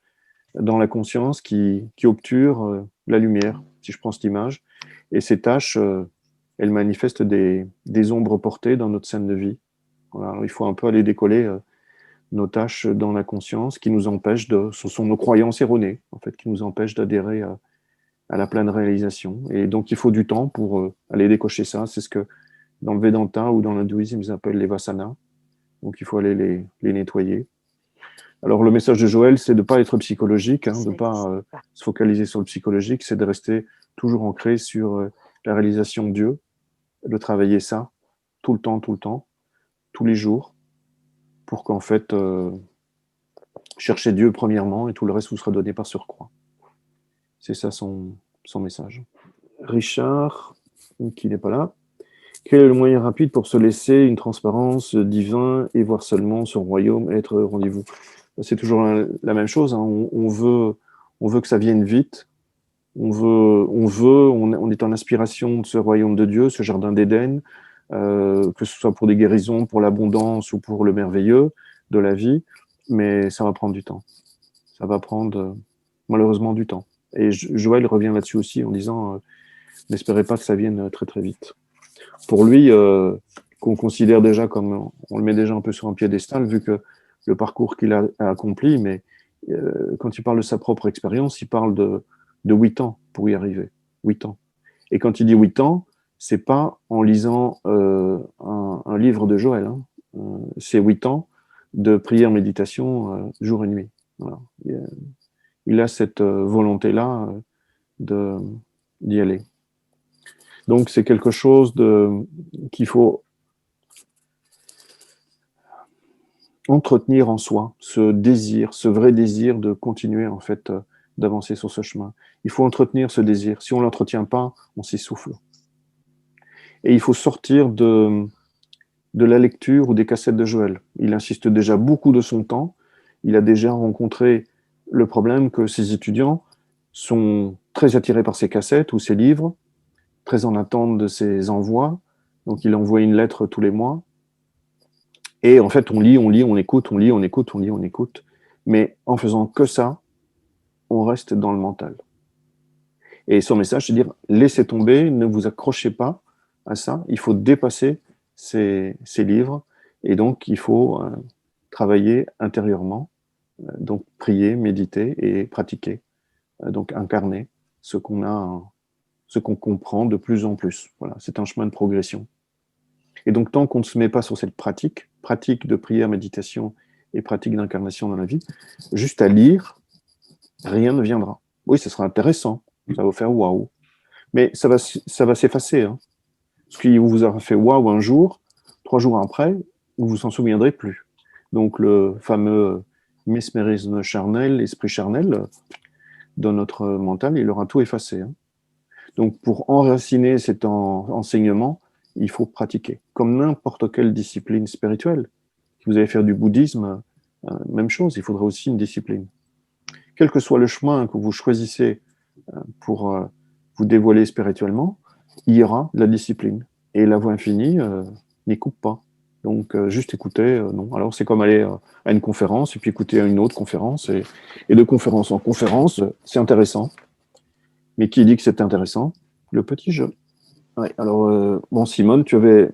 dans la conscience qui obturent la lumière, si je prends cette image. Et ces tâches, elles manifestent des ombres portées dans notre scène de vie. Voilà, alors il faut un peu aller décoller nos tâches dans la conscience qui nous empêchent ce sont nos croyances erronées, en fait, qui nous empêchent d'adhérer à la pleine réalisation. Et donc, il faut du temps pour aller décocher ça. C'est ce que dans le Vedanta ou dans l'hindouisme, ils appellent les vasanas. Donc, il faut aller les nettoyer. Alors, le message de Joël, c'est de ne pas être psychologique, de ne pas se focaliser sur le psychologique, c'est de rester toujours ancré sur la réalisation de Dieu, de travailler ça tout le temps, tous les jours, pour qu'en fait, chercher Dieu premièrement et tout le reste vous sera donné par surcroît. C'est ça son message. Richard, qui n'est pas là. Quel est le moyen rapide pour se laisser une transparence divine et voir seulement son royaume être au rendez-vous? C'est toujours la même chose. On veut que ça vienne vite. On est en aspiration de ce royaume de Dieu, ce jardin d'Éden, que ce soit pour des guérisons, pour l'abondance ou pour le merveilleux de la vie. Mais ça va prendre du temps. Ça va prendre malheureusement du temps. Et Joël revient là-dessus aussi en disant n'espérez pas que ça vienne très très vite. Pour lui, qu'on considère déjà comme, on le met déjà un peu sur un piédestal vu que le parcours qu'il a accompli, mais quand il parle de sa propre expérience, il parle de 8 ans pour y arriver. 8 ans. Et quand il dit 8 ans, c'est pas en lisant un livre de Joël. C'est 8 ans de prière, méditation, jour et nuit. Voilà. Il a cette volonté-là d'y aller. Donc, c'est quelque chose qu'il faut entretenir en soi, ce désir, ce vrai désir de continuer, en fait, d'avancer sur ce chemin. Il faut entretenir ce désir. Si on ne l'entretient pas, on s'essouffle. Et il faut sortir de la lecture ou des cassettes de Joël. Il insiste déjà beaucoup de son temps. Il a déjà rencontré le problème que ses étudiants sont très attirés par ses cassettes ou ses livres, très en attente de ses envois. Donc, il envoie une lettre tous les mois. Et en fait, on lit, on écoute, on lit, on écoute, on lit, on écoute. Mais en faisant que ça, on reste dans le mental. Et son message, c'est de dire, laissez tomber, ne vous accrochez pas à ça. Il faut dépasser ces livres. Et donc, il faut travailler intérieurement. Donc, prier, méditer et pratiquer. Donc, incarner ce qu'on comprend de plus en plus. Voilà, c'est un chemin de progression. Et donc, tant qu'on ne se met pas sur cette pratique de prière, méditation et pratique d'incarnation dans la vie, juste à lire, rien ne viendra. Oui, ce sera intéressant, ça va vous faire waouh. Mais ça va s'effacer. Ce qui vous aura fait waouh un jour, 3 jours après, vous vous en souviendrez plus. Donc, le fameux mesmérisme charnel, esprit charnel, dans notre mental, il aura tout effacé. Donc, pour enraciner cet enseignement, il faut pratiquer. Comme n'importe quelle discipline spirituelle. Si vous allez faire du bouddhisme, même chose, il faudra aussi une discipline. Quel que soit le chemin que vous choisissez pour vous dévoiler spirituellement, il y aura de la discipline. Et la voie infinie n'y coupe pas. Donc, juste écouter, non. Alors, c'est comme aller à une conférence et puis écouter à une autre conférence. Et de conférence en conférence, c'est intéressant. Mais qui dit que c'est intéressant? Le petit jeu. Ouais, alors, bon, Simone, tu avais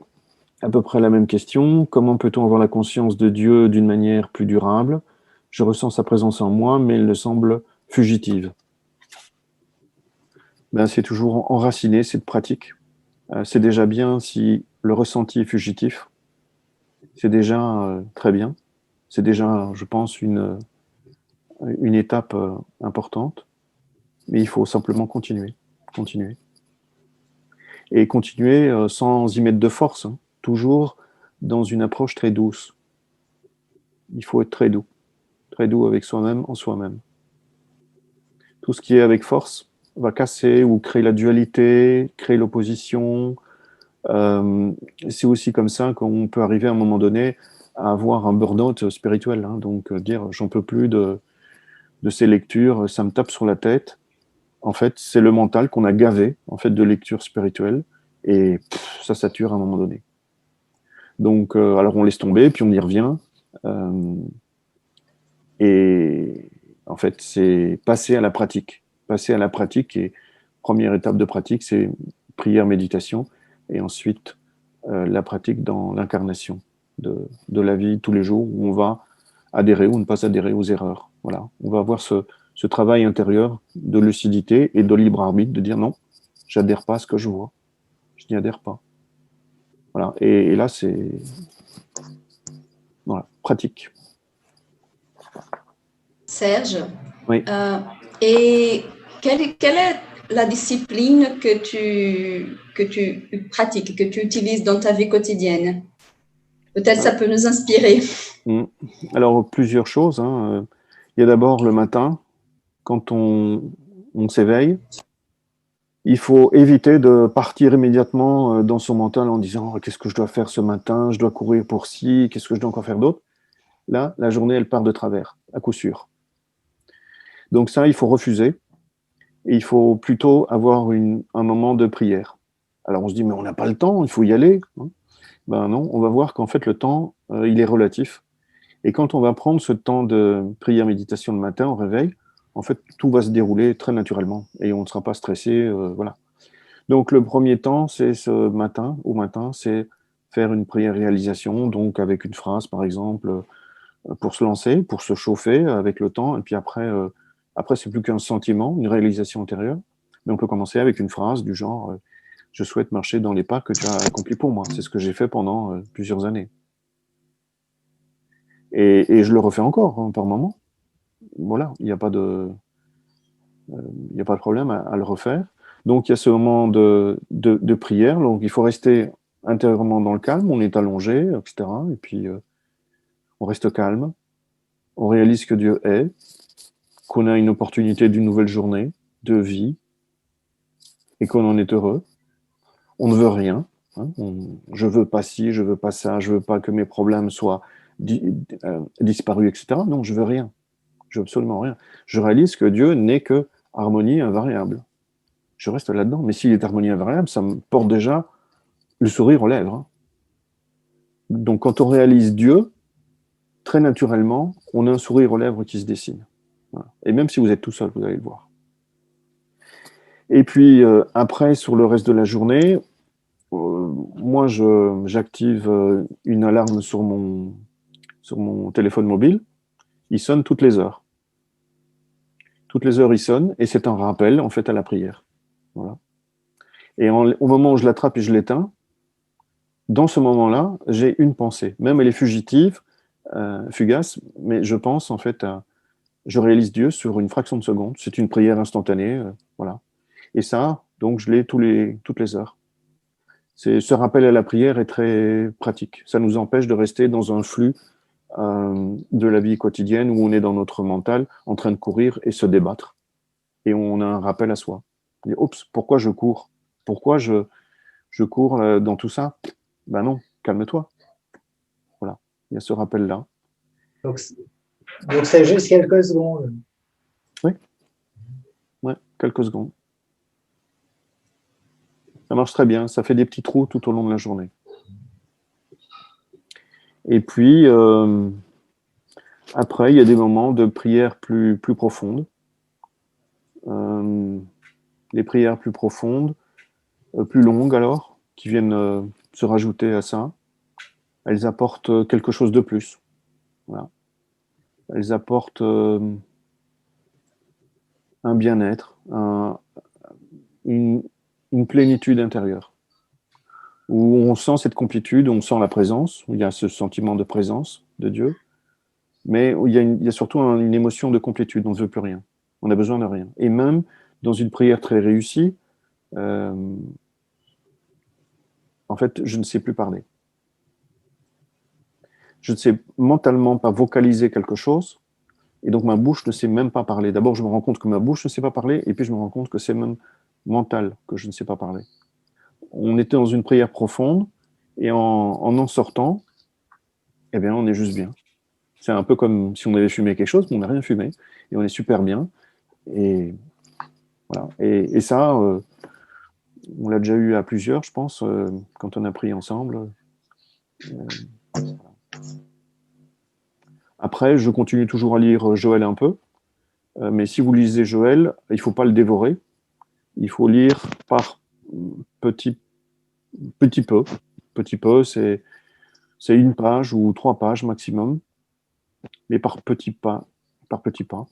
à peu près la même question. Comment peut-on avoir la conscience de Dieu d'une manière plus durable? Je ressens sa présence en moi, mais elle me semble fugitive. Ben, c'est toujours enraciné, cette pratique. C'est déjà bien si le ressenti est fugitif. C'est déjà très bien. C'est déjà, je pense, une étape importante. Mais il faut simplement continuer. Continuer. Et continuer sans y mettre de force. Toujours dans une approche très douce. Il faut être très doux avec soi-même, en soi-même. Tout ce qui est avec force va casser ou créer la dualité, créer l'opposition, C'est aussi comme ça qu'on peut arriver à un moment donné à avoir un burn-out spirituel. Hein, donc, dire j'en peux plus de ces lectures, ça me tape sur la tête. En fait, c'est le mental qu'on a gavé en fait de lectures spirituelles et ça sature à un moment donné. Donc, alors on laisse tomber, puis on y revient. Et en fait, c'est passer à la pratique. Passer à la pratique et première étape de pratique, c'est prière, méditation et ensuite la pratique dans l'incarnation de la vie tous les jours où on va adhérer ou ne pas adhérer aux erreurs. Voilà. On va avoir ce travail intérieur de lucidité et de libre arbitre, de dire non, j'adhère pas à ce que je vois. Je n'y adhère pas. Voilà. Et là, c'est voilà, pratique. Serge, Oui. et quelle est la discipline que tu pratiques, que tu utilises dans ta vie quotidienne? Peut-être ça peut nous inspirer. Alors, plusieurs choses. Hein. Il y a d'abord le matin, quand on s'éveille, il faut éviter de partir immédiatement dans son mental en disant qu'est-ce que je dois faire ce matin, je dois courir pour ci, qu'est-ce que je dois encore faire d'autre. Là, la journée, elle part de travers, à coup sûr. Donc ça, il faut refuser. Et il faut plutôt avoir un moment de prière. Alors on se dit, mais on n'a pas le temps, il faut y aller. Ben non, on va voir qu'en fait, le temps, il est relatif. Et quand on va prendre ce temps de prière, méditation le matin, au réveil, en fait, tout va se dérouler très naturellement et on ne sera pas stressé. Voilà. Donc, le premier temps, c'est ce matin, au matin, c'est faire une prière réalisation, donc avec une phrase, par exemple, pour se lancer, pour se chauffer avec le temps. Et puis après c'est plus qu'un sentiment, une réalisation intérieure. Mais on peut commencer avec une phrase du genre je souhaite marcher dans les pas que tu as accomplis pour moi. C'est ce que j'ai fait pendant plusieurs années. Et je le refais encore hein, par moment. Voilà, il n'y a pas de, il y a pas de problème à le refaire. Donc il y a ce moment de prière. Donc il faut rester intérieurement dans le calme. On est allongé, etc. Et puis on reste calme. On réalise que Dieu est, qu'on a une opportunité d'une nouvelle journée de vie et qu'on en est heureux. On ne veut rien. Hein. Je veux pas ci, je veux pas ça, je veux pas que mes problèmes soient disparus, etc. Non, je veux rien. Je veux absolument rien. Je réalise que Dieu n'est que harmonie invariable. Je reste là-dedans. Mais s'il est harmonie invariable, ça me porte déjà le sourire aux lèvres. Hein. Donc quand on réalise Dieu, très naturellement, on a un sourire aux lèvres qui se dessine. Voilà. Et même si vous êtes tout seul, vous allez le voir. Et puis après, sur le reste de la journée, moi, j'active une alarme sur mon téléphone mobile. Il sonne toutes les heures. Toutes les heures, il sonne et c'est un rappel, en fait, à la prière. Voilà. Et au moment où je l'attrape et je l'éteins, dans ce moment-là, j'ai une pensée. Même elle est fugitive, fugace, mais je pense, en fait, je réalise Dieu sur une fraction de seconde. C'est une prière instantanée. Voilà. Et ça, donc, je l'ai toutes les heures. Ce rappel à la prière est très pratique. Ça nous empêche de rester dans un flux de la vie quotidienne où on est dans notre mental en train de courir et se débattre. Et on a un rappel à soi. Et, oups, pourquoi je cours? Pourquoi je cours dans tout ça? Ben non, calme-toi. Voilà, il y a ce rappel-là. Donc c'est juste quelques secondes. Oui, ouais, quelques secondes. Ça marche très bien, ça fait des petits trous tout au long de la journée. Et puis, après, il y a des moments de prière plus profondes. Les prières plus profondes, plus longues alors, qui viennent se rajouter à ça. Elles apportent quelque chose de plus. Voilà. Elles apportent un bien-être, une plénitude intérieure, où on sent cette complétude, on sent la présence, où il y a ce sentiment de présence de Dieu, mais où il y a surtout une émotion de complétude, on ne veut plus rien, on a besoin de rien. Et même dans une prière très réussie, en fait, je ne sais plus parler. Je ne sais mentalement pas vocaliser quelque chose, et donc ma bouche ne sait même pas parler. D'abord, je me rends compte que ma bouche ne sait pas parler, et puis je me rends compte que c'est même mental que je ne sais pas parler. on était dans une prière profonde et en sortant, eh bien, on est juste bien. C'est un peu comme si on avait fumé quelque chose, mais on n'a rien fumé et on est super bien. Et voilà. Et ça, on l'a déjà eu à plusieurs, je pense, quand on a prié ensemble. Après, je continue toujours à lire Joël un peu, mais si vous lisez Joël, il ne faut pas le dévorer. Il faut lire par petit peu. Petit peu, c'est une page ou 3 pages maximum, mais par petits pas. Par petits pas.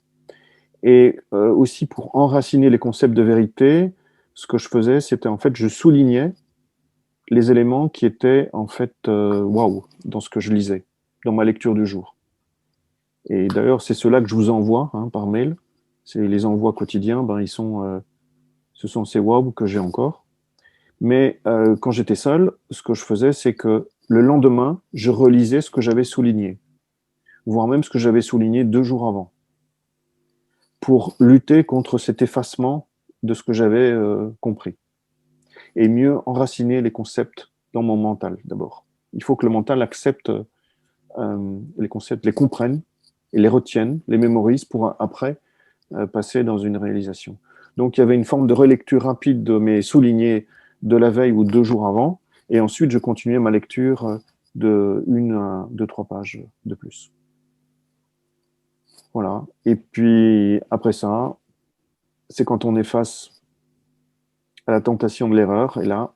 Et aussi pour enraciner les concepts de vérité, ce que je faisais, c'était en fait, je soulignais les éléments qui étaient en fait waouh dans ce que je lisais, dans ma lecture du jour. Et d'ailleurs, c'est cela que je vous envoie par mail. C'est les envois quotidiens, ce sont ces waouh que j'ai encore. Mais quand j'étais seul, ce que je faisais, c'est que le lendemain, je relisais ce que j'avais souligné, voire même ce que j'avais souligné 2 jours avant, pour lutter contre cet effacement de ce que j'avais compris. Et mieux enraciner les concepts dans mon mental d'abord. Il faut que le mental accepte les concepts, les comprenne et les retienne, les mémorise pour après passer dans une réalisation. Donc il y avait une forme de relecture rapide de mes soulignés de la veille ou 2 jours avant, et ensuite je continuais ma lecture de 1 à 2-3 pages de plus. Voilà. Et puis après ça, c'est quand on est face à la tentation de l'erreur, et là,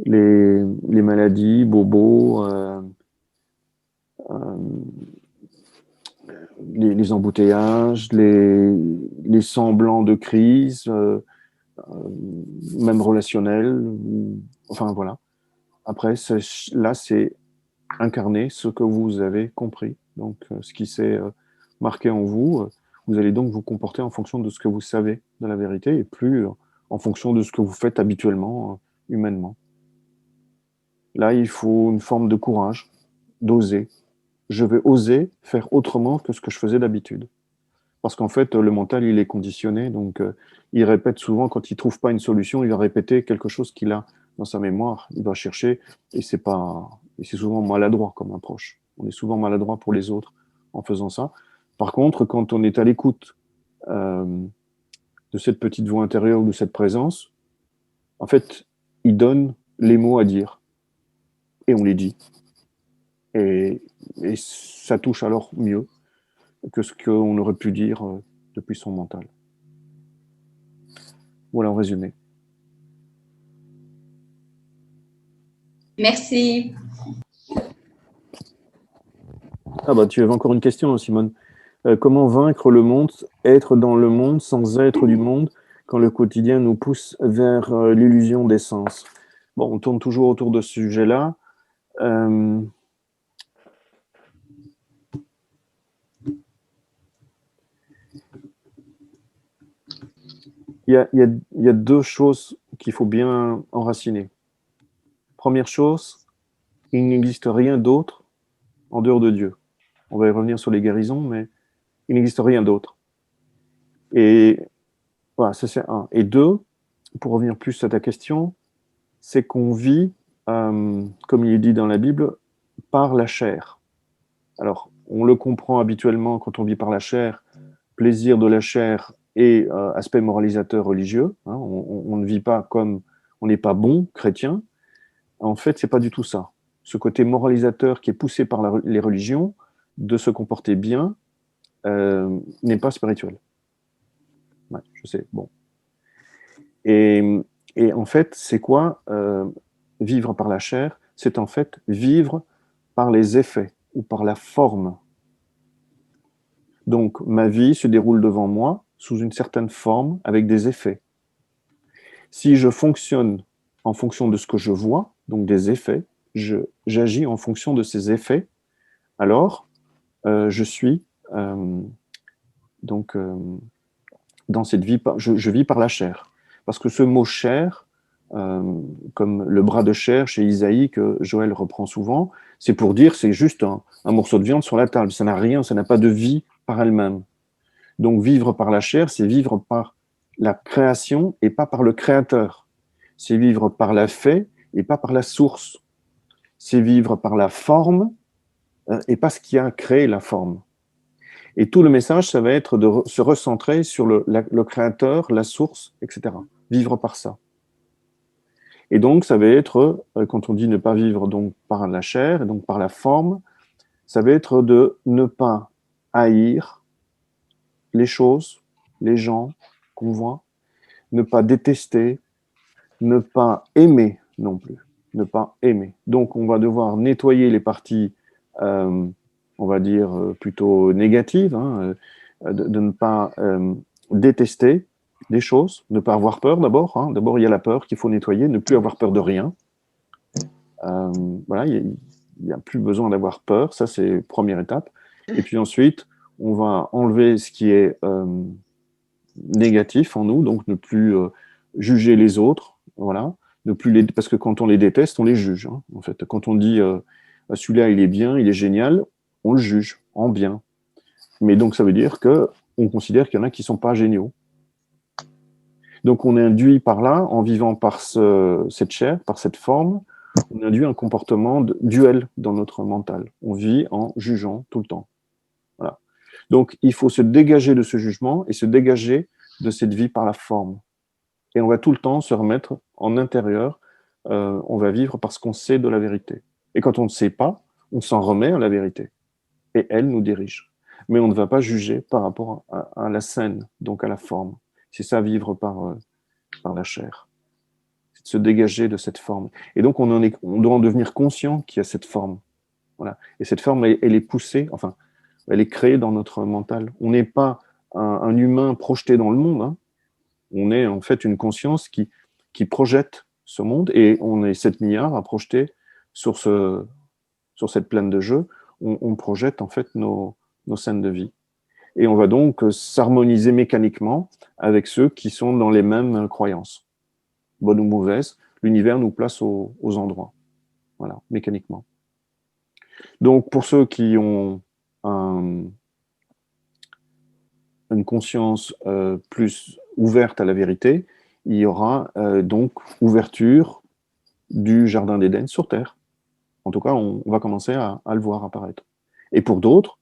les maladies, bobos, les embouteillages, les semblants de crise, même relationnels, enfin voilà. Après, là, c'est incarner ce que vous avez compris, donc ce qui s'est marqué en vous. Vous allez donc vous comporter en fonction de ce que vous savez de la vérité et plus en fonction de ce que vous faites habituellement, humainement. Là, il faut une forme de courage, d'oser. Je vais oser faire autrement que ce que je faisais d'habitude. Parce qu'en fait, le mental, il est conditionné, donc il répète souvent, quand il ne trouve pas une solution, il va répéter quelque chose qu'il a dans sa mémoire, il va chercher, et c'est souvent maladroit comme approche. On est souvent maladroit pour les autres en faisant ça. Par contre, quand on est à l'écoute de cette petite voix intérieure ou de cette présence, en fait, il donne les mots à dire, et on les dit. Et ça touche alors mieux que ce qu'on aurait pu dire depuis son mental. Voilà en résumé. Merci. Ah bah tu avais encore une question, Simone. Comment vaincre le monde, être dans le monde sans être du monde, quand le quotidien nous pousse vers l'illusion des sens? Bon, on tourne toujours autour de ce sujet-là. Il y a 2 choses qu'il faut bien enraciner. Première chose, il n'existe rien d'autre en dehors de Dieu. On va y revenir sur les guérisons, mais il n'existe rien d'autre. Et voilà, ça c'est 1. Et 2, pour revenir plus à ta question, c'est qu'on vit, comme il est dit dans la Bible, par la chair. Alors, on le comprend habituellement quand on vit par la chair, plaisir de la chair et aspect moralisateur religieux. On ne vit pas comme on n'est pas bon chrétien. En fait, c'est pas du tout ça. Ce côté moralisateur qui est poussé par les religions de se comporter bien n'est pas spirituel. Ouais, je sais, bon. Et en fait, c'est quoi vivre par la chair? C'est en fait vivre par les effets ou par la forme. Donc, ma vie se déroule devant moi sous une certaine forme avec des effets. Si je fonctionne en fonction de ce que je vois, donc des effets, j'agis en fonction de ces effets, alors je suis dans cette vie, je vis par la chair. Parce que ce mot chair, comme le bras de chair chez Isaïe, que Joël reprend souvent, c'est pour dire c'est juste un morceau de viande sur la table. Ça n'a rien, ça n'a pas de vie par elle-même. Donc vivre par la chair, c'est vivre par la création et pas par le créateur. C'est vivre par la fait et pas par la source. C'est vivre par la forme et pas ce qui a créé la forme. Et tout le message, ça va être de se recentrer sur le créateur, la source, etc. Vivre par ça. Et donc, ça va être, quand on dit ne pas vivre donc par la chair, et donc par la forme, ça va être de ne pas haïr les choses, les gens qu'on voit, ne pas détester, ne pas aimer non plus, ne pas aimer. Donc, on va devoir nettoyer les parties, on va dire, plutôt négatives, hein, de ne pas détester des choses, ne pas avoir peur d'abord. Hein. D'abord, il y a la peur qu'il faut nettoyer, ne plus avoir peur de rien. Voilà, il n'y a plus besoin d'avoir peur, ça c'est première étape. Et puis ensuite, on va enlever ce qui est négatif en nous, donc ne plus juger les autres, voilà, ne plus les, parce que quand on les déteste, on les juge. Hein, en fait, quand on dit celui-là il est bien, il est génial, on le juge en bien. Mais donc ça veut dire que on considère qu'il y en a qui sont pas géniaux. Donc on est induit par là, en vivant par cette chair, par cette forme, on induit un comportement de duel dans notre mental. On vit en jugeant tout le temps. Voilà. Donc il faut se dégager de ce jugement et se dégager de cette vie par la forme. Et on va tout le temps se remettre en intérieur, on va vivre parce qu'on sait de la vérité. Et quand on ne sait pas, on s'en remet à la vérité. Et elle nous dirige. Mais on ne va pas juger par rapport à la scène, donc à la forme. C'est ça, vivre par la chair. C'est de se dégager de cette forme. Et donc on doit en devenir conscient qu'il y a cette forme. Voilà. Et cette forme, elle est poussée, enfin, elle est créée dans notre mental. On n'est pas un humain projeté dans le monde, hein. On est en fait une conscience qui projette ce monde et on est 7 milliards à projeter sur cette plaine de jeu. On projette en fait nos scènes de vie. Et on va donc s'harmoniser mécaniquement avec ceux qui sont dans les mêmes croyances. Bonne ou mauvaise, l'univers nous place aux endroits. Voilà, mécaniquement. Donc pour ceux qui ont une conscience plus ouverte à la vérité, il y aura donc ouverture du Jardin d'Éden sur Terre. En tout cas, on va commencer à le voir apparaître. Et pour d'autres,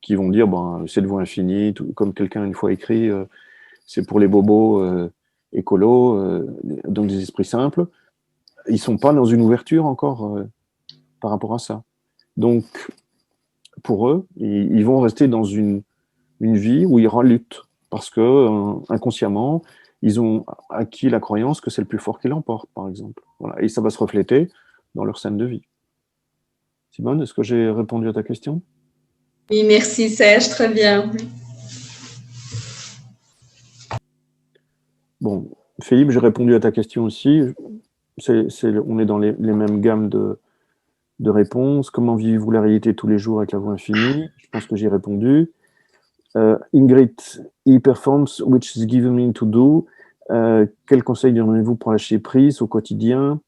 qui vont dire, ben, c'est le voie infinie, comme quelqu'un une fois écrit, c'est pour les bobos écolos, donc des esprits simples, ils ne sont pas dans une ouverture encore par rapport à ça. Donc, pour eux, ils vont rester dans une vie où il y aura lutte, parce que inconsciemment, ils ont acquis la croyance que c'est le plus fort qui l'emporte, par exemple. Voilà. Et ça va se refléter dans leur scène de vie. Simone, est-ce que j'ai répondu à ta question? Oui, merci Serge, très bien. Bon, Philippe, j'ai répondu à ta question aussi. On est dans les mêmes gammes de réponses. Comment vivez-vous la réalité tous les jours avec la voix infinie? Je pense que j'ai répondu. Ingrid, e-performs, which is given me to do. Quel conseil donnez-vous pour lâcher prise au quotidien,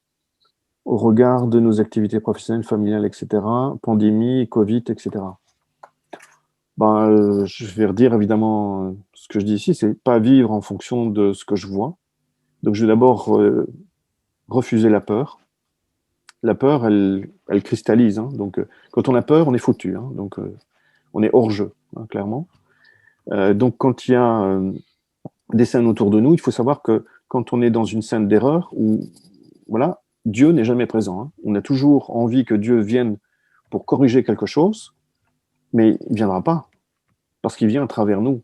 au regard de nos activités professionnelles, familiales, etc., pandémie, Covid, etc. Ben, je vais redire évidemment ce que je dis ici, c'est pas vivre en fonction de ce que je vois. Donc je vais d'abord refuser la peur. La peur, elle cristallise. Hein. Donc quand on a peur, on est foutu. Hein. Donc on est hors jeu, hein, clairement. Donc quand il y a des scènes autour de nous, il faut savoir que quand on est dans une scène d'erreur, où voilà, Dieu n'est jamais présent. Hein. On a toujours envie que Dieu vienne pour corriger quelque chose, mais il ne viendra pas, parce qu'il vient à travers nous,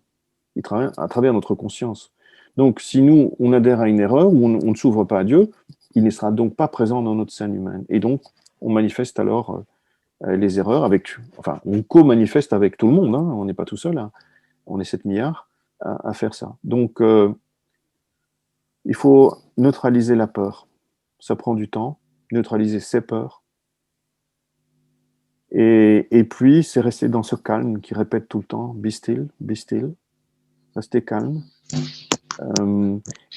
il travaille à travers notre conscience. Donc si nous, on adhère à une erreur, ou on ne s'ouvre pas à Dieu, il ne sera donc pas présent dans notre scène humaine. Et donc, on manifeste alors les erreurs enfin, on co-manifeste avec tout le monde, hein. On n'est pas tout seul, hein. On est 7 milliards à faire ça. Donc, il faut neutraliser la peur. Ça prend du temps, neutraliser ses peurs. Et puis, c'est rester dans ce calme qui répète tout le temps, be still, rester calme.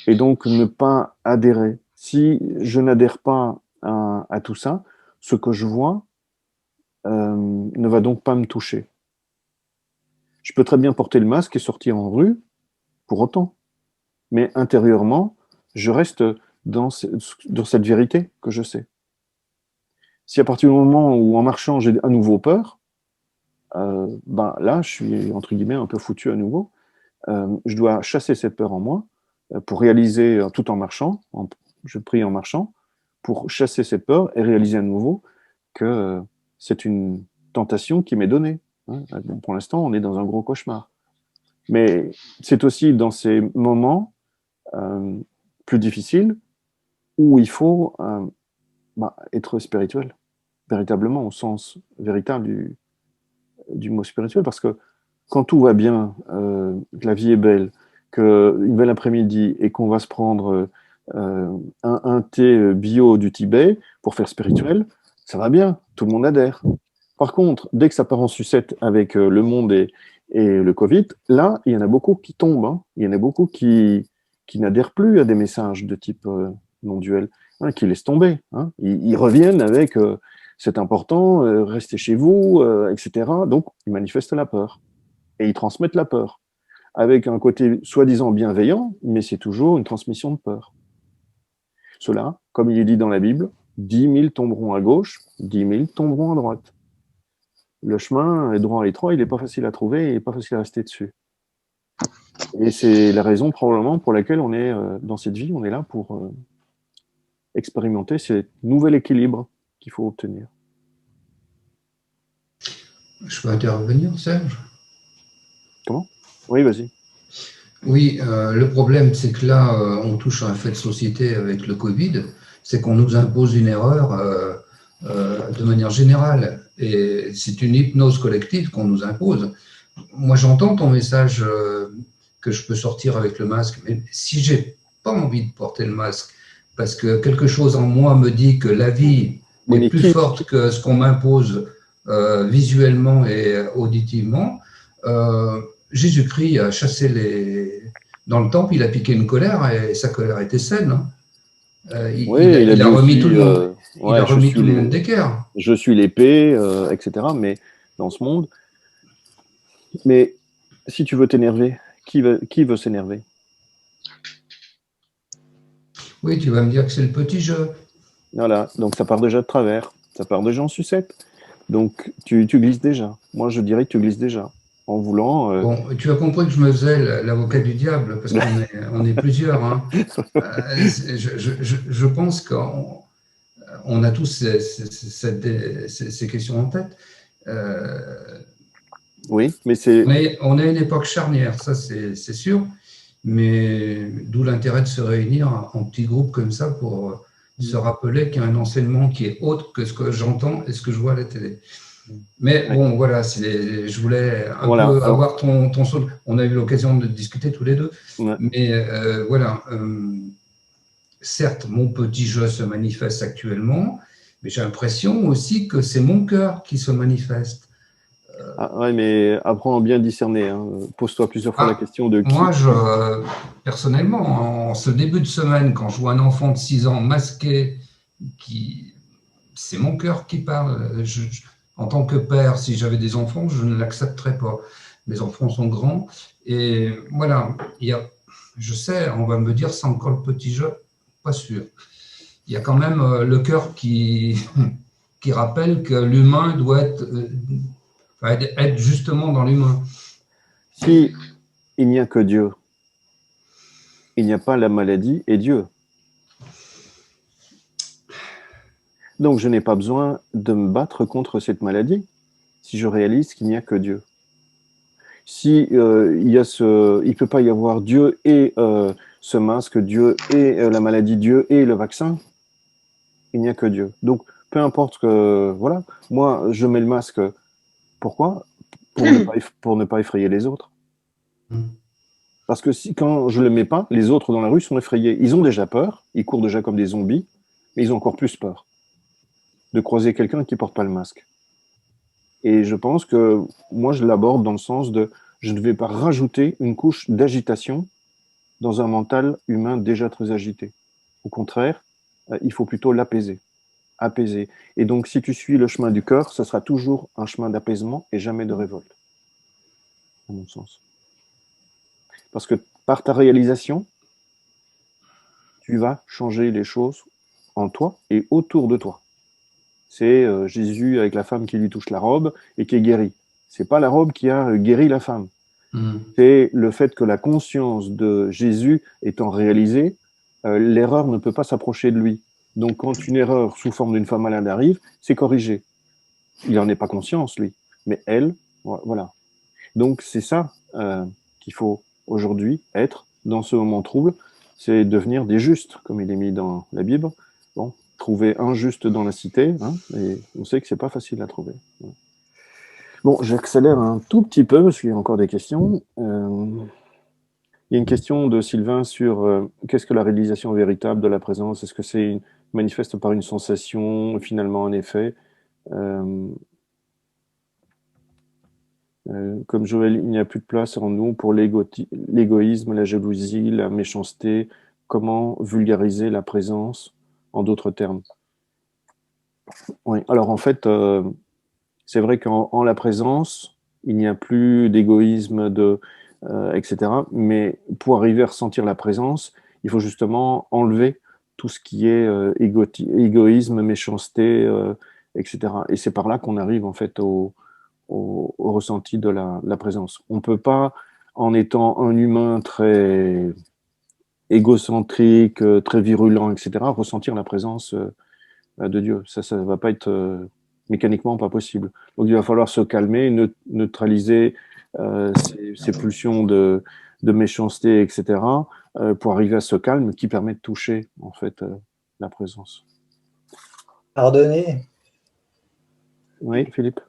Et donc, ne pas adhérer. Si je n'adhère pas à tout ça, ce que je vois ne va donc pas me toucher. Je peux très bien porter le masque et sortir en rue, pour autant. Mais intérieurement, je reste dans cette vérité que je sais. Si à partir du moment où en marchant, j'ai à nouveau peur, ben là, je suis entre guillemets un peu foutu à nouveau. Je dois chasser cette peur en moi pour réaliser, tout en marchant, je prie en marchant, pour chasser cette peur et réaliser à nouveau que c'est une tentation qui m'est donnée. Hein. Bon, pour l'instant, on est dans un gros cauchemar. Mais c'est aussi dans ces moments plus difficiles où il faut être spirituel, véritablement, au sens véritable du mot spirituel, parce que quand tout va bien, que la vie est belle, qu'une belle après-midi et qu'on va se prendre un thé bio du Tibet pour faire spirituel, ça va bien, tout le monde adhère. Par contre, dès que ça part en sucette avec le monde et le Covid, là, il y en a beaucoup qui tombent. Hein. Il y en a beaucoup qui n'adhèrent plus à des messages de type non-duel, hein, qui laissent tomber. Hein. Ils reviennent avec c'est important, restez chez vous, etc. Donc, ils manifestent la peur et ils transmettent la peur avec un côté soi-disant bienveillant, mais c'est toujours une transmission de peur. Cela, comme il est dit dans la Bible, 10 000 tomberont à gauche, 10 000 tomberont à droite. Le chemin est droit et étroit, il n'est pas facile à trouver et il n'est pas facile à rester dessus. Et c'est la raison probablement pour laquelle on est dans cette vie, on est là pour expérimenter ce nouvel équilibre qu'il faut obtenir. Je peux intervenir, Serge? Comment? Oui, vas-y. Oui, le problème, c'est que là, on touche à un fait de société avec le Covid, c'est qu'on nous impose une erreur de manière générale. Et c'est une hypnose collective qu'on nous impose. Moi, j'entends ton message que je peux sortir avec le masque, mais si j'ai pas envie de porter le masque, parce que quelque chose en moi me dit que la vie est plus forte que ce qu'on m'impose visuellement et auditivement, Jésus-Christ a chassé dans le temple, il a piqué une colère et sa colère était saine. Hein. Il a remis tout le monde. Il a remis tout le monde d'équerre. Je suis l'épée, etc. Mais dans ce monde. Mais si tu veux t'énerver, qui veut s'énerver? Oui, tu vas me dire que c'est le petit jeu. Voilà, donc ça part déjà de travers. Ça part déjà en sucette. Donc tu glisses déjà. Moi, je dirais que tu glisses déjà. En voulant. Bon, tu as compris que je me faisais l'avocat du diable, parce qu'on est plusieurs. Hein. Je pense qu'on a tous ces questions en tête. Oui, mais c'est. On est à une époque charnière, ça c'est sûr, mais d'où l'intérêt de se réunir en petits groupes comme ça pour se rappeler qu'il y a un enseignement qui est autre que ce que j'entends et ce que je vois à la télé. Mais bon, voilà, je voulais un peu avoir ton son. On a eu l'occasion de discuter tous les deux. Ouais. Mais voilà, certes, mon petit jeu se manifeste actuellement, mais j'ai l'impression aussi que c'est mon cœur qui se manifeste. Oui, mais apprends à bien discerner. Hein. Pose-toi plusieurs fois la question de qui. Moi, personnellement, en ce début de semaine, quand je vois un enfant de 6 ans masqué, c'est mon cœur qui parle. En tant que père, si j'avais des enfants, je ne l'accepterais pas. Mes enfants sont grands. Et voilà, je sais, on va me dire, c'est encore le petit jeu. Pas sûr. Il y a quand même le cœur qui rappelle que l'humain doit être justement dans l'humain. Si il n'y a que Dieu, il n'y a pas la maladie et Dieu. Donc, je n'ai pas besoin de me battre contre cette maladie si je réalise qu'il n'y a que Dieu. Si il ne peut pas y avoir Dieu et ce masque, Dieu et la maladie, Dieu et le vaccin, il n'y a que Dieu. Donc, peu importe que, voilà, moi, je mets le masque. Pourquoi? Pour ne pas effrayer les autres. Parce que quand je ne le mets pas, les autres dans la rue sont effrayés. Ils ont déjà peur, ils courent déjà comme des zombies, mais ils ont encore plus peur de croiser quelqu'un qui ne porte pas le masque. Et je pense que moi, je l'aborde dans le sens de je ne vais pas rajouter une couche d'agitation dans un mental humain déjà très agité. Au contraire, il faut plutôt l'apaiser. Apaiser. Et donc, si tu suis le chemin du cœur, ce sera toujours un chemin d'apaisement et jamais de révolte, à mon sens. Parce que par ta réalisation, tu vas changer les choses en toi et autour de toi. C'est Jésus avec la femme qui lui touche la robe et qui est guéri. C'est pas la robe qui a guéri la femme. C'est le fait que la conscience de Jésus étant réalisée, l'erreur ne peut pas s'approcher de lui. Donc, quand une erreur sous forme d'une femme malade arrive, c'est corrigé. Il n'en est pas conscience, lui. Mais elle, voilà. Donc, c'est ça qu'il faut aujourd'hui être dans ce moment trouble, c'est devenir des justes, comme il est mis dans la Bible. Bon, trouver un juste dans la cité, hein, et on sait que c'est pas facile à trouver. Bon, j'accélère un tout petit peu parce qu'il y a encore des questions. Il y a une question de Sylvain sur qu'est-ce que la réalisation véritable de la présence? Est-ce que c'est manifeste par une sensation, finalement un effet? Comme Joël, il n'y a plus de place en nous pour l'égoïsme, la jalousie, la méchanceté. Comment vulgariser la présence en d'autres termes? Oui, alors en fait, c'est vrai qu'en la présence, il n'y a plus d'égoïsme, etc. Mais pour arriver à ressentir la présence, il faut justement enlever tout ce qui est égoïsme, méchanceté, etc. Et c'est par là qu'on arrive en fait au ressenti de la présence. On ne peut pas, en étant un humain très égocentrique, très virulent, etc., ressentir la présence de Dieu. Ça ne va pas être mécaniquement pas possible. Donc il va falloir se calmer, neutraliser ces pulsions de méchanceté, etc., pour arriver à ce calme qui permet de toucher en fait la présence. Pardonner. Oui, Philippe?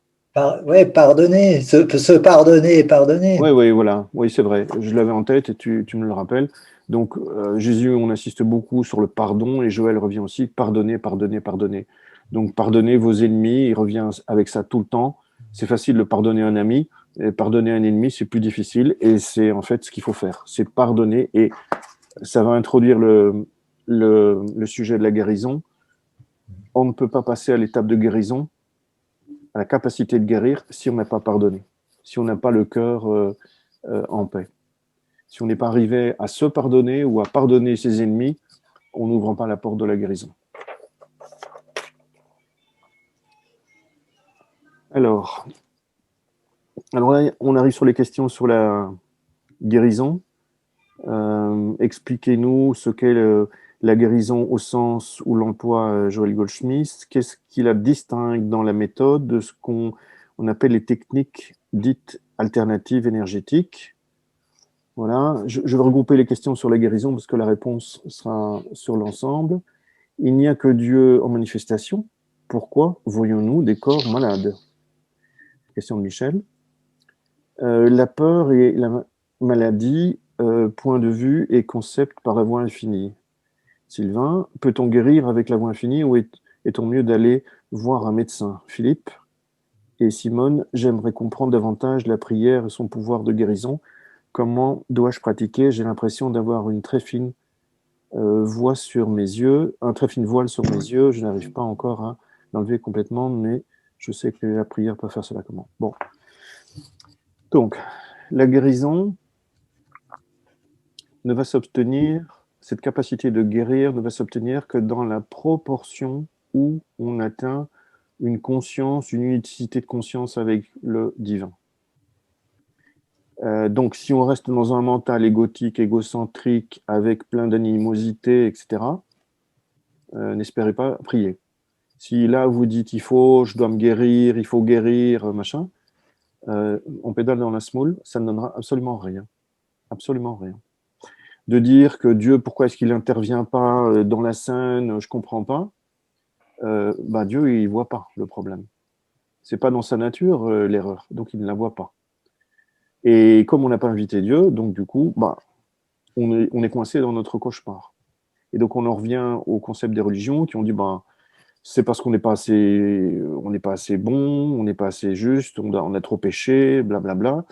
Oui, pardonner, se pardonner et pardonner. Oui, oui, voilà. Oui, c'est vrai. Je l'avais en tête et tu me le rappelles. Donc, Jésus, on insiste beaucoup sur le pardon et Joël revient aussi, pardonnez, pardonnez, pardonnez. Donc, pardonnez vos ennemis, il revient avec ça tout le temps. C'est facile de pardonner un ami, et pardonner un ennemi, c'est plus difficile et c'est en fait ce qu'il faut faire. C'est pardonner et ça va introduire le sujet de la guérison. On ne peut pas passer à l'étape de guérison, à la capacité de guérir, si on n'a pas pardonné, si on n'a pas le cœur en paix. Si on n'est pas arrivé à se pardonner ou à pardonner ses ennemis, on n'ouvre pas la porte de la guérison. Alors là, on arrive sur les questions sur la guérison. Expliquez-nous ce qu'est la guérison au sens où l'emploie Joël Goldschmidt. Qu'est-ce qui la distingue dans la méthode de ce qu'on appelle les techniques dites alternatives énergétiques? Voilà, je vais regrouper les questions sur la guérison parce que la réponse sera sur l'ensemble. Il n'y a que Dieu en manifestation. Pourquoi voyons-nous des corps malades? Question de Michel. La peur et la maladie, point de vue et concept par la voie infinie. Sylvain, peut-on guérir avec la voie infinie ou est-on mieux d'aller voir un médecin? Philippe et Simone, j'aimerais comprendre davantage la prière et son pouvoir de guérison. Comment dois-je pratiquer? J'ai l'impression d'avoir une très fine voile sur mes yeux. Je n'arrive pas encore à l'enlever complètement, mais je sais que la prière peut faire cela. Comment? Bon. Donc, la guérison ne va s'obtenir, cette capacité de guérir ne va s'obtenir que dans la proportion où on atteint une conscience, une unicité de conscience avec le divin. Donc, si on reste dans un mental égotique, égocentrique, avec plein d'animosité, etc., n'espérez pas prier. Si là, vous dites, je dois me guérir, il faut guérir, machin, on pédale dans la smoule, ça ne donnera absolument rien. Absolument rien. De dire que Dieu, pourquoi est-ce qu'il n'intervient pas dans la scène, je ne comprends pas, Dieu, il ne voit pas le problème. Ce n'est pas dans sa nature, l'erreur, donc il ne la voit pas. Et comme on n'a pas invité Dieu, donc du coup, on est coincé dans notre cauchemar. Et donc on en revient au concept des religions qui ont dit, c'est parce qu'on n'est pas assez bon, on n'est pas assez juste, on a trop péché, blablabla.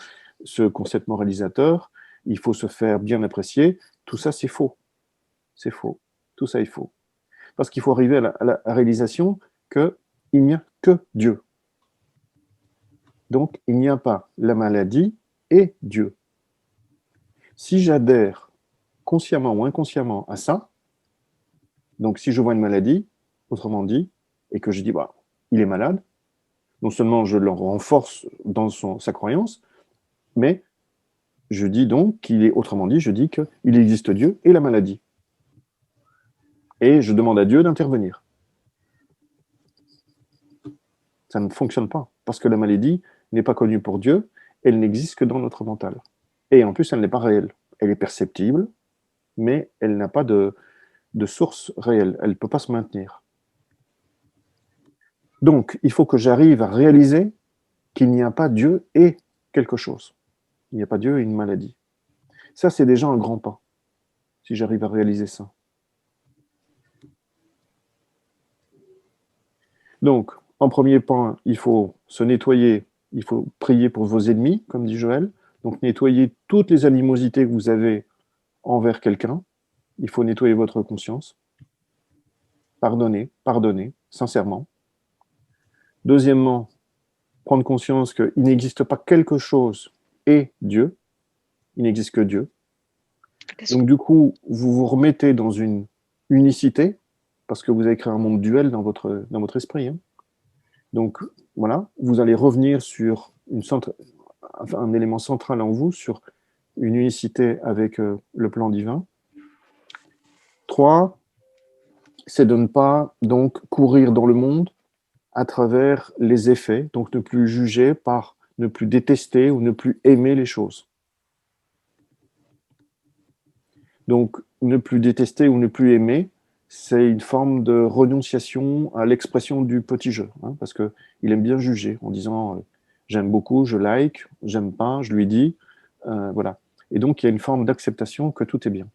Ce concept moralisateur, il faut se faire bien apprécier. Tout ça, c'est faux. C'est faux. Tout ça est faux. Parce qu'il faut arriver à la réalisation qu'il n'y a que Dieu. Donc, il n'y a pas la maladie et Dieu. Si j'adhère consciemment ou inconsciemment à ça, donc si je vois une maladie, autrement dit, et que je dis, bah, il est malade, non seulement je le renforce dans sa croyance, mais je dis donc qu'il est, autrement dit, je dis qu'il existe Dieu et la maladie. Et je demande à Dieu d'intervenir. Ça ne fonctionne pas, parce que la maladie n'est pas connue pour Dieu, elle n'existe que dans notre mental. Et en plus, elle n'est pas réelle. Elle est perceptible, mais elle n'a pas de source réelle. Elle ne peut pas se maintenir. Donc, il faut que j'arrive à réaliser qu'il n'y a pas Dieu et quelque chose. Il n'y a pas Dieu et une maladie. Ça, c'est déjà un grand pas, si j'arrive à réaliser ça. Donc, en premier point, il faut se nettoyer, il faut prier pour vos ennemis, comme dit Joël. Donc, nettoyer toutes les animosités que vous avez envers quelqu'un. Il faut nettoyer votre conscience. Pardonner, sincèrement. Deuxièmement, prendre conscience qu'il n'existe pas quelque chose et Dieu. Il n'existe que Dieu. Donc, du coup, vous vous remettez dans une unicité, parce que vous avez créé un monde duel dans votre esprit. Hein. Donc, voilà, vous allez revenir sur un élément central en vous, sur une unicité avec le plan divin. 3, c'est de ne pas donc courir dans le monde à travers les effets, donc ne plus juger par ne plus détester ou ne plus aimer les choses. Donc, ne plus détester ou ne plus aimer, c'est une forme de renonciation à l'expression du petit jeu, hein, parce qu'il aime bien juger en disant j'aime beaucoup, je like, j'aime pas, je lui dis, voilà. Et donc, il y a une forme d'acceptation que tout est bien.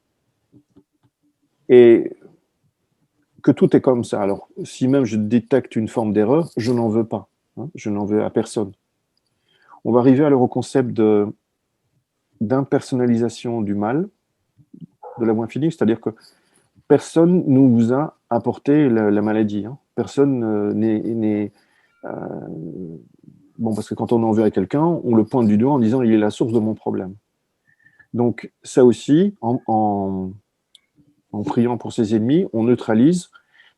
Et que tout est comme ça. Alors, si même je détecte une forme d'erreur, je n'en veux pas. Hein, je n'en veux à personne. On va arriver alors au concept d'impersonnalisation du mal, de l'amour infini, c'est-à-dire que personne ne nous a apporté la maladie. Hein. Personne n'est... bon, parce que quand on est envers quelqu'un, on le pointe du doigt en disant « il est la source de mon problème ». Donc, ça aussi, en priant pour ses ennemis, on neutralise,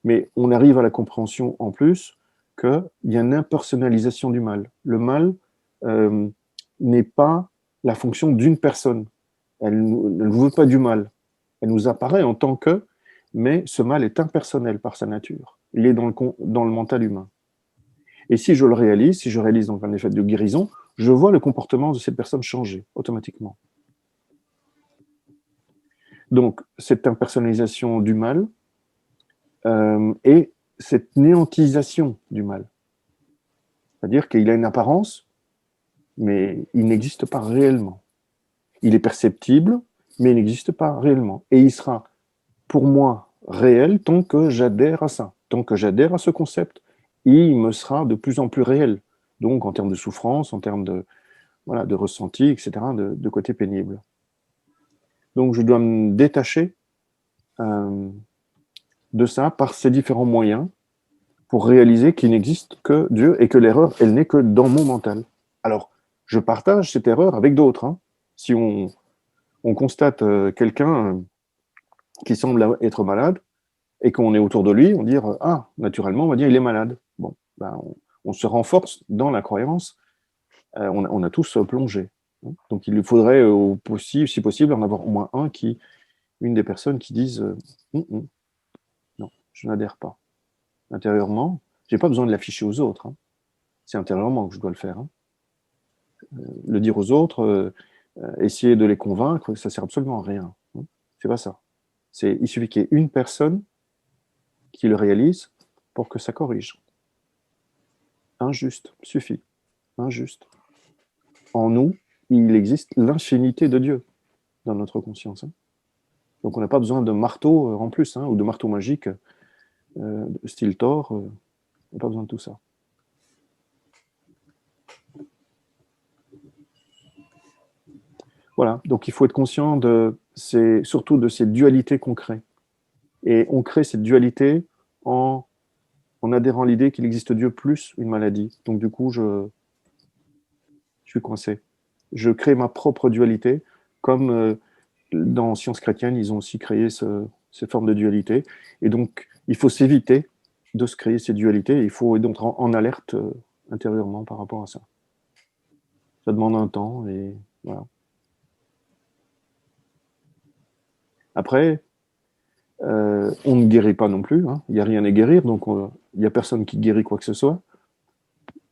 mais on arrive à la compréhension en plus qu'il y a une impersonnalisation du mal. Le mal n'est pas la fonction d'une personne. Elle ne veut pas du mal. Elle nous apparaît en tant que, mais ce mal est impersonnel par sa nature. Il est dans le mental humain. Et si je le réalise, si je réalise donc un effet de guérison, je vois le comportement de cette personne changer automatiquement. Donc, cette impersonnalisation du mal et cette néantisation du mal. C'est-à-dire qu'il a une apparence, mais il n'existe pas réellement. Il est perceptible, mais il n'existe pas réellement. Et il sera, pour moi, réel tant que j'adhère à ça, tant que j'adhère à ce concept. Il me sera de plus en plus réel. Donc, en termes de souffrance, en termes de ressenti, etc., de côté pénible. Donc, je dois me détacher de ça par ces différents moyens pour réaliser qu'il n'existe que Dieu et que l'erreur, elle n'est que dans mon mental. Alors, je partage cette erreur avec d'autres. Hein. Si on constate quelqu'un qui semble être malade et qu'on est autour de lui, on dit « Ah, naturellement, on va dire il est malade. » Bon, ben, on se renforce dans la croyance. On a tous plongé. Hein. Donc, il faudrait, si possible, en avoir au moins une des personnes qui disent non, je n'adhère pas. Intérieurement, je n'ai pas besoin de l'afficher aux autres. Hein. C'est intérieurement que je dois le faire. Hein. Le dire aux autres, essayer de les convaincre, ça ne sert absolument à rien. Hein. C'est pas ça. Il suffit qu'il y ait une personne qui le réalise pour que ça corrige. Injuste, suffit. Injuste. En nous, il existe l'infinité de Dieu dans notre conscience. Hein. Donc on n'a pas besoin de marteau en plus, hein, ou de marteau magique style Thor. On n'a pas besoin de tout ça. Voilà, donc il faut être conscient surtout de ces dualités qu'on crée. Et on crée cette dualité en adhérant à l'idée qu'il existe Dieu plus une maladie. Donc du coup, je suis coincé. Je crée ma propre dualité comme dans Sciences chrétiennes, ils ont aussi créé ces formes de dualité. Et donc, il faut s'éviter de se créer ces dualités. Il faut donc être en alerte intérieurement par rapport à ça. Ça demande un temps et voilà. Après, on ne guérit pas non plus. Hein. Il n'y a rien à guérir, donc il n'y a personne qui guérit quoi que ce soit.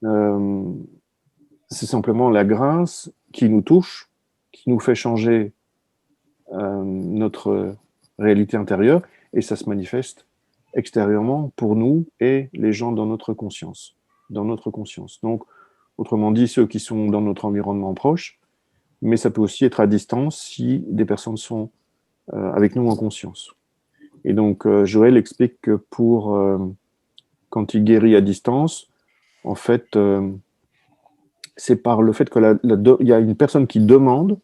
C'est simplement la grâce qui nous touche, qui nous fait changer notre réalité intérieure, et ça se manifeste extérieurement pour nous et les gens dans notre conscience. Dans notre conscience. Donc, autrement dit, ceux qui sont dans notre environnement proche, mais ça peut aussi être à distance si des personnes sont avec nous en conscience. Et donc, Joël explique que quand il guérit à distance, en fait, c'est par le fait qu'il y a une personne qui demande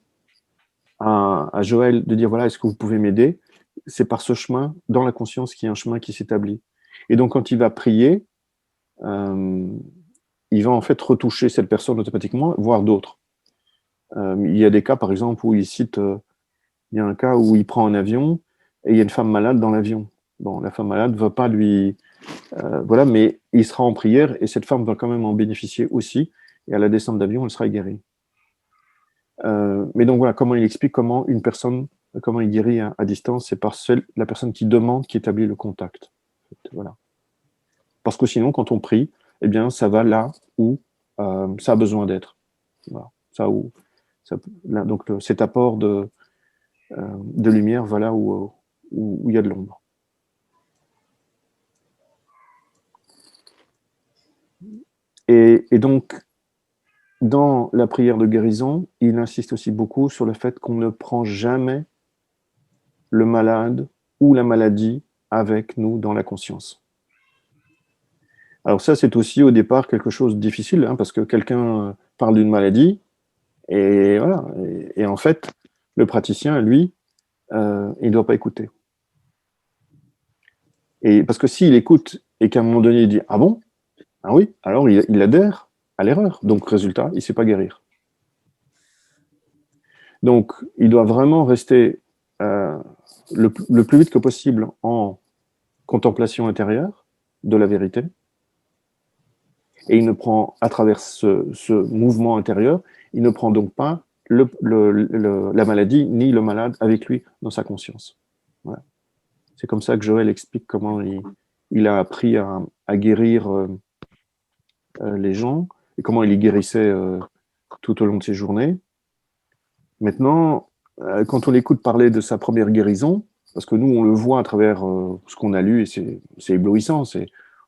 à Joël de dire, voilà, est-ce que vous pouvez m'aider? C'est par ce chemin, dans la conscience, qu'il y a un chemin qui s'établit. Et donc, quand il va prier, il va en fait retoucher cette personne automatiquement, voire d'autres. Il y a des cas, par exemple, où il cite, il y a un cas où il prend un avion et il y a une femme malade dans l'avion. Bon, la femme malade ne va pas lui... voilà, mais il sera en prière et cette femme va quand même en bénéficier aussi. Et à la descente d'avion, elle sera guérie. Mais donc voilà, comment il explique comment il guérit à distance, c'est par la personne qui demande, qui établit le contact. Voilà. Parce que sinon, quand on prie, eh bien, ça va là où ça a besoin d'être. Voilà. Donc cet apport de lumière va là où il y a de l'ombre. Et donc, dans la prière de guérison, il insiste aussi beaucoup sur le fait qu'on ne prend jamais le malade ou la maladie avec nous dans la conscience. Alors ça, c'est aussi au départ quelque chose de difficile, hein, parce que quelqu'un parle d'une maladie, et voilà. Et en fait, le praticien, lui, il ne doit pas écouter. Et parce que s'il écoute et qu'à un moment donné, il dit « Ah bon? Ah oui ?» alors il adhère à l'erreur. Donc, résultat, il ne sait pas guérir. Donc, il doit vraiment rester le plus vite que possible en contemplation intérieure de la vérité. Et il ne prend, à travers ce mouvement intérieur, il ne prend donc pas la maladie ni le malade avec lui dans sa conscience. Voilà. C'est comme ça que Joël explique comment il a appris à guérir les gens et comment il les guérissait tout au long de ses journées. Maintenant, quand on l'écoute parler de sa première guérison, parce que nous, on le voit à travers ce qu'on a lu, et c'est éblouissant,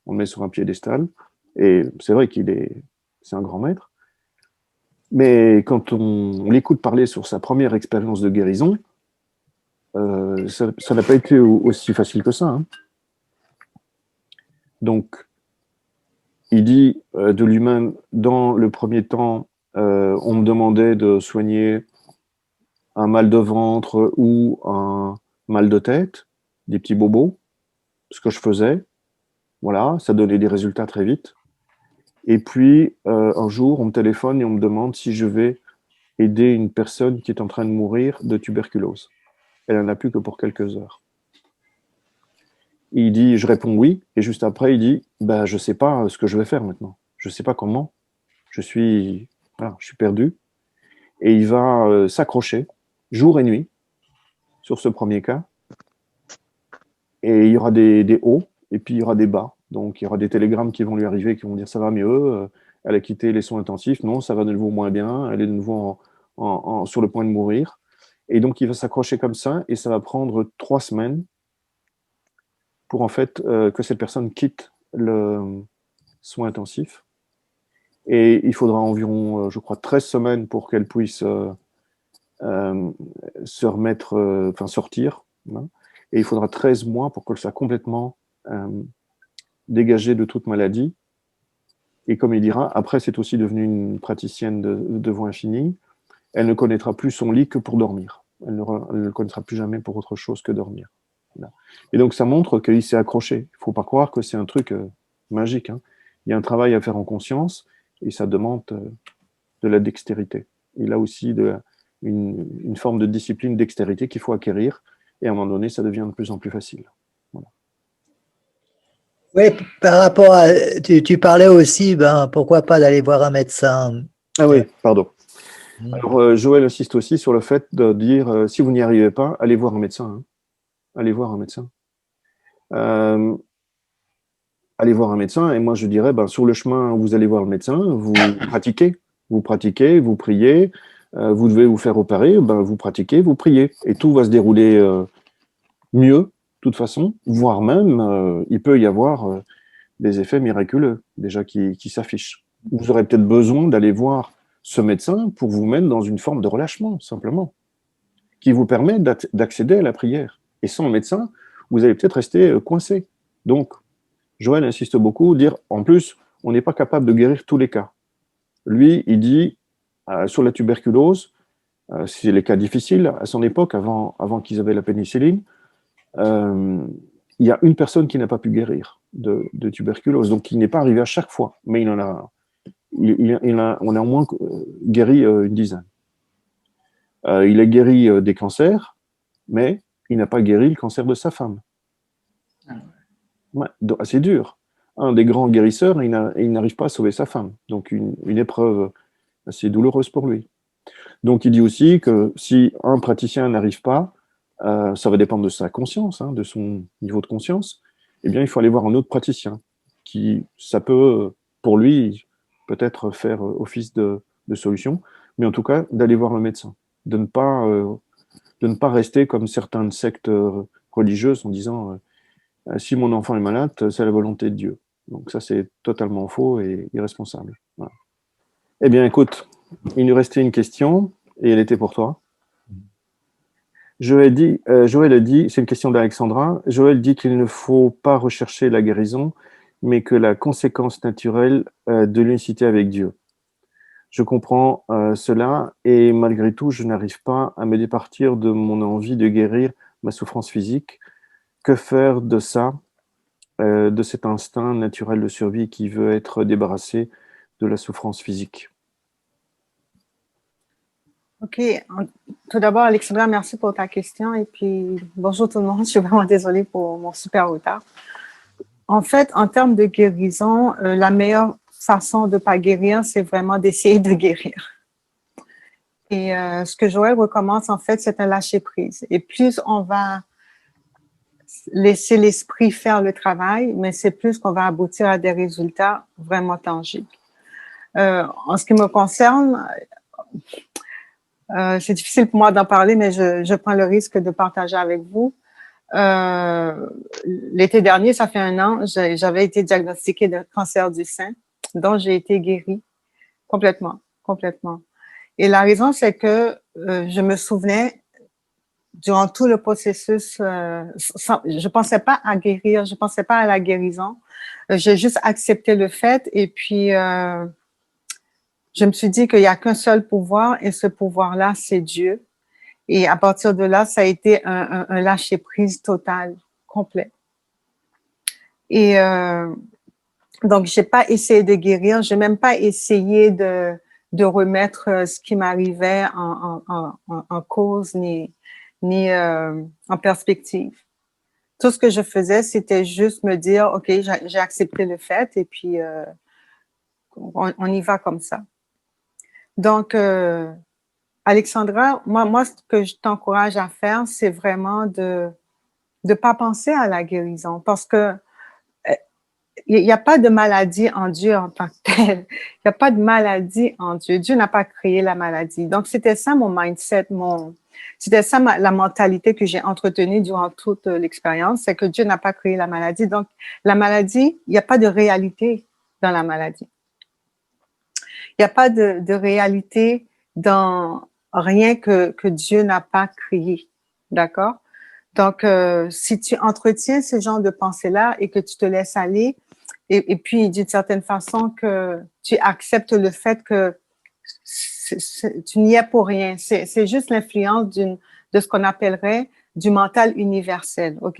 on le met sur un piédestal, et c'est vrai c'est un grand maître. Mais quand on l'écoute parler sur sa première expérience de guérison, ça n'a pas été aussi facile que ça. Hein. Donc, il dit de lui-même, dans le premier temps, on me demandait de soigner un mal de ventre ou un mal de tête, des petits bobos, ce que je faisais. Voilà, ça donnait des résultats très vite. Et puis, un jour, on me téléphone et on me demande si je vais aider une personne qui est en train de mourir de tuberculose. Elle n'en a plus que pour quelques heures. Il dit, je réponds oui, et juste après, il dit, bah, je ne sais pas ce que je vais faire maintenant. Je ne sais pas comment. Je suis perdu. Et il va s'accrocher jour et nuit sur ce premier cas. Et il y aura des hauts, et puis il y aura des bas. Donc, il y aura des télégrammes qui vont lui arriver, qui vont dire, ça va mieux, elle a quitté les soins intensifs, non, ça va de nouveau moins bien, elle est de nouveau sur le point de mourir. Et donc, il va s'accrocher comme ça, et ça va prendre 3 semaines pour en fait que cette personne quitte le soin intensif. Et il faudra environ, je crois, 13 semaines pour qu'elle puisse se remettre, sortir. Hein. Et il faudra 13 mois pour qu'elle soit complètement dégagée de toute maladie. Et comme il dira, après, c'est aussi devenu une praticienne de voie infinie. Elle ne connaîtra plus son lit que pour dormir. Elle ne le connaîtra plus jamais pour autre chose que dormir. Voilà. Et donc, ça montre qu'il s'est accroché. Il ne faut pas croire que c'est un truc magique. Hein. Il y a un travail à faire en conscience et ça demande de la dextérité. Et là aussi, de une forme de discipline, dextérité qu'il faut acquérir. Et à un moment donné, ça devient de plus en plus facile. Voilà. Oui, par rapport à, tu parlais aussi, ben, pourquoi pas d'aller voir un médecin. Ah oui, pardon. Mm. Alors, Joël insiste aussi sur le fait de dire, si vous n'y arrivez pas, allez voir un médecin. Hein. Allez voir un médecin. Allez voir un médecin. Et moi, je dirais, ben, sur le chemin où vous allez voir le médecin, vous pratiquez, vous priez. Vous devez vous faire opérer, ben, vous pratiquez, vous priez. Et tout va se dérouler mieux, de toute façon, voire même, il peut y avoir des effets miraculeux déjà qui s'affichent. Vous aurez peut-être besoin d'aller voir ce médecin pour vous mettre dans une forme de relâchement, simplement, qui vous permet d'accéder à la prière. Et sans le médecin, vous allez peut-être rester coincé. Donc, Joël insiste beaucoup, dire, en plus, on n'est pas capable de guérir tous les cas. Lui, il dit, sur la tuberculose, c'est les cas difficiles, à son époque, avant qu'ils avaient la pénicilline, il y a une personne qui n'a pas pu guérir de tuberculose, donc il n'est pas arrivé à chaque fois, mais on a au moins guéri une dizaine. Il a guéri des cancers, mais il n'a pas guéri le cancer de sa femme. Ouais, c'est dur. Un des grands guérisseurs, il n'arrive pas à sauver sa femme, donc une épreuve assez douloureuse pour lui. Donc il dit aussi que si un praticien n'arrive pas, ça va dépendre de sa conscience, hein, de son niveau de conscience, eh bien il faut aller voir un autre praticien, qui, ça peut, pour lui, peut-être faire office de solution, mais en tout cas d'aller voir le médecin, de ne pas rester comme certaines sectes religieuses en disant si mon enfant est malade, c'est la volonté de Dieu. Donc ça c'est totalement faux et irresponsable. Voilà. Eh bien écoute, il nous restait une question et elle était pour toi. Joël a dit, c'est une question d'Alexandra, Joël dit qu'il ne faut pas rechercher la guérison, mais que la conséquence naturelle de l'unicité avec Dieu. Je comprends cela et malgré tout, je n'arrive pas à me départir de mon envie de guérir ma souffrance physique. Que faire de ça, de cet instinct naturel de survie qui veut être débarrassé de la souffrance physique? OK. Tout d'abord, Alexandra, merci pour ta question. Et puis, bonjour tout le monde. Je suis vraiment désolée pour mon super retard. En fait, en termes de guérison, la meilleure façon de ne pas guérir, c'est vraiment d'essayer de guérir. Et ce que Joël recommence, en fait, c'est un lâcher-prise. Et plus on va laisser l'esprit faire le travail, mais c'est plus qu'on va aboutir à des résultats vraiment tangibles. En ce qui me concerne, c'est difficile pour moi d'en parler, mais je prends le risque de partager avec vous. L'été dernier, ça fait 1 an, j'avais été diagnostiquée de cancer du sein, dont j'ai été guérie complètement. Et la raison, c'est que je me souvenais, durant tout le processus, je pensais pas à guérir, je pensais pas à la guérison. J'ai juste accepté le fait et puis je me suis dit qu'il y a qu'un seul pouvoir et ce pouvoir-là, c'est Dieu. Et à partir de là, ça a été un lâcher-prise total, complet. Et donc, j'ai pas essayé de guérir, j'ai même pas essayé de remettre ce qui m'arrivait en cause ni en perspective. Tout ce que je faisais, c'était juste me dire, OK, j'ai accepté le fait et puis on y va comme ça. Donc, Alexandra, moi, ce que je t'encourage à faire, c'est vraiment de pas penser à la guérison parce que il n'y a pas de maladie en Dieu en tant que tel. Il n'y a pas de maladie en Dieu. Dieu n'a pas créé la maladie. Donc, c'était ça mon mindset, c'était ça la mentalité que j'ai entretenue durant toute l'expérience, c'est que Dieu n'a pas créé la maladie. Donc, la maladie, il n'y a pas de réalité dans la maladie. Il n'y a pas de réalité dans rien que Dieu n'a pas créé. D'accord? Donc, si tu entretiens ce genre de pensée-là et que tu te laisses aller, et puis d'une certaine façon que tu acceptes le fait que tu n'y es pour rien. C'est juste l'influence de ce qu'on appellerait du mental universel, ok?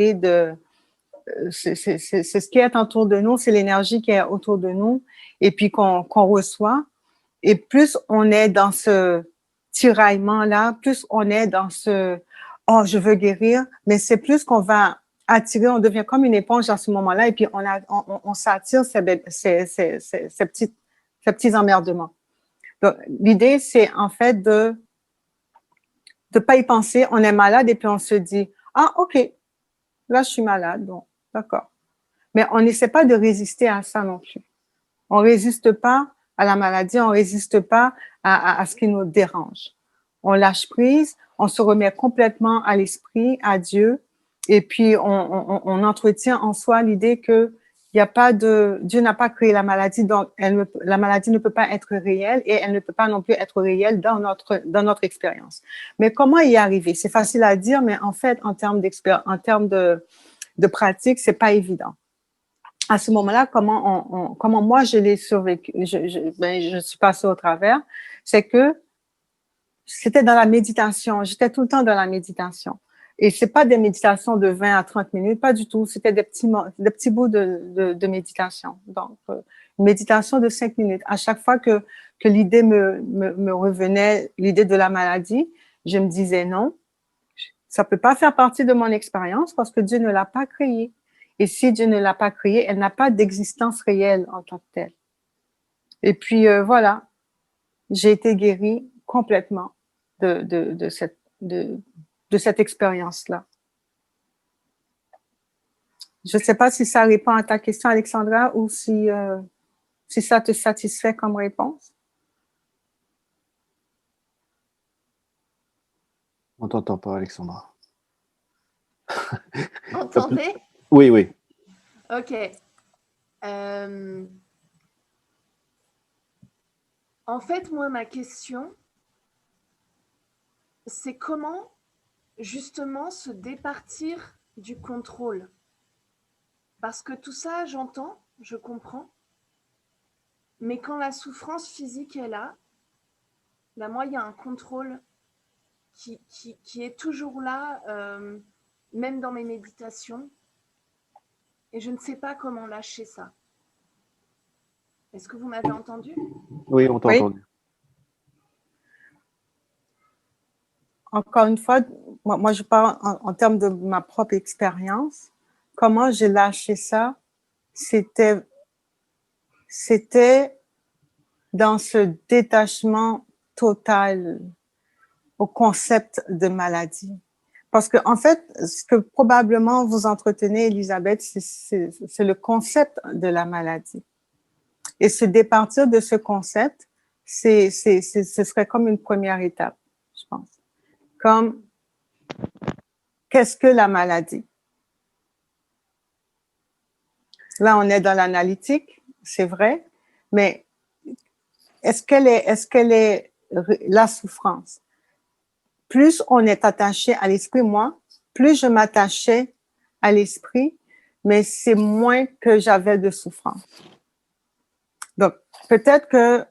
C'est ce qui est autour de nous, c'est l'énergie qui est autour de nous et puis qu'on reçoit. Et plus on est dans tiraillement-là, plus on est dans ce « oh, je veux guérir », mais c'est plus qu'on va attirer, on devient comme une éponge à ce moment-là et puis on s'attire ces petits emmerdements. Donc, l'idée, c'est en fait de pas y penser. On est malade et puis on se dit « ah, OK, là, je suis malade, bon, d'accord ». Mais on n'essaie pas de résister à ça non plus. On résiste pas à la maladie, on résiste pas à ce qui nous dérange. On lâche prise, on se remet complètement à l'esprit, à Dieu, et puis on entretient en soi l'idée que il y a pas de Dieu n'a pas créé la maladie, donc la maladie ne peut pas être réelle et elle ne peut pas non plus être réelle dans notre expérience. Mais comment y arriver? C'est facile à dire, mais en fait, en termes de pratique, c'est pas évident. À ce moment-là, comment moi je l'ai survécu, je suis passée au travers, c'est que c'était dans la méditation. J'étais tout le temps dans la méditation. Et c'est pas des méditations de 20 à 30 minutes, pas du tout. C'était des petits bouts de méditation. Donc, une méditation de 5 minutes. À chaque fois que l'idée me revenait, l'idée de la maladie, je me disais non, ça peut pas faire partie de mon expérience parce que Dieu ne l'a pas créée. Et si Dieu ne l'a pas créée, elle n'a pas d'existence réelle en tant que telle. Et puis voilà, j'ai été guérie complètement de cette expérience-là. Je ne sais pas si ça répond à ta question, Alexandra, ou si ça te satisfait comme réponse. On t'entend pas, Alexandra. Entendez? Oui, oui. Ok. En fait, moi, ma question, c'est comment justement se départir du contrôle. Parce que tout ça, j'entends, je comprends. Mais quand la souffrance physique est là, moi, il y a un contrôle qui est toujours là, même dans mes méditations. Et je ne sais pas comment lâcher ça. Est-ce que vous m'avez entendu? Oui, on t'a entendu. Encore une fois, moi je parle en termes de ma propre expérience. Comment j'ai lâché ça? C'était dans ce détachement total au concept de maladie. Parce que en fait, ce que probablement vous entretenez, Elisabeth, c'est le concept de la maladie. Et se départir de ce concept, ce serait comme une première étape, je pense. Comme, qu'est-ce que la maladie? Là, on est dans l'analytique, c'est vrai, mais est-ce qu'elle est la souffrance? Plus on est attaché à l'esprit, moi, plus je m'attachais à l'esprit, mais c'est moins que j'avais de souffrance. Donc, peut-être que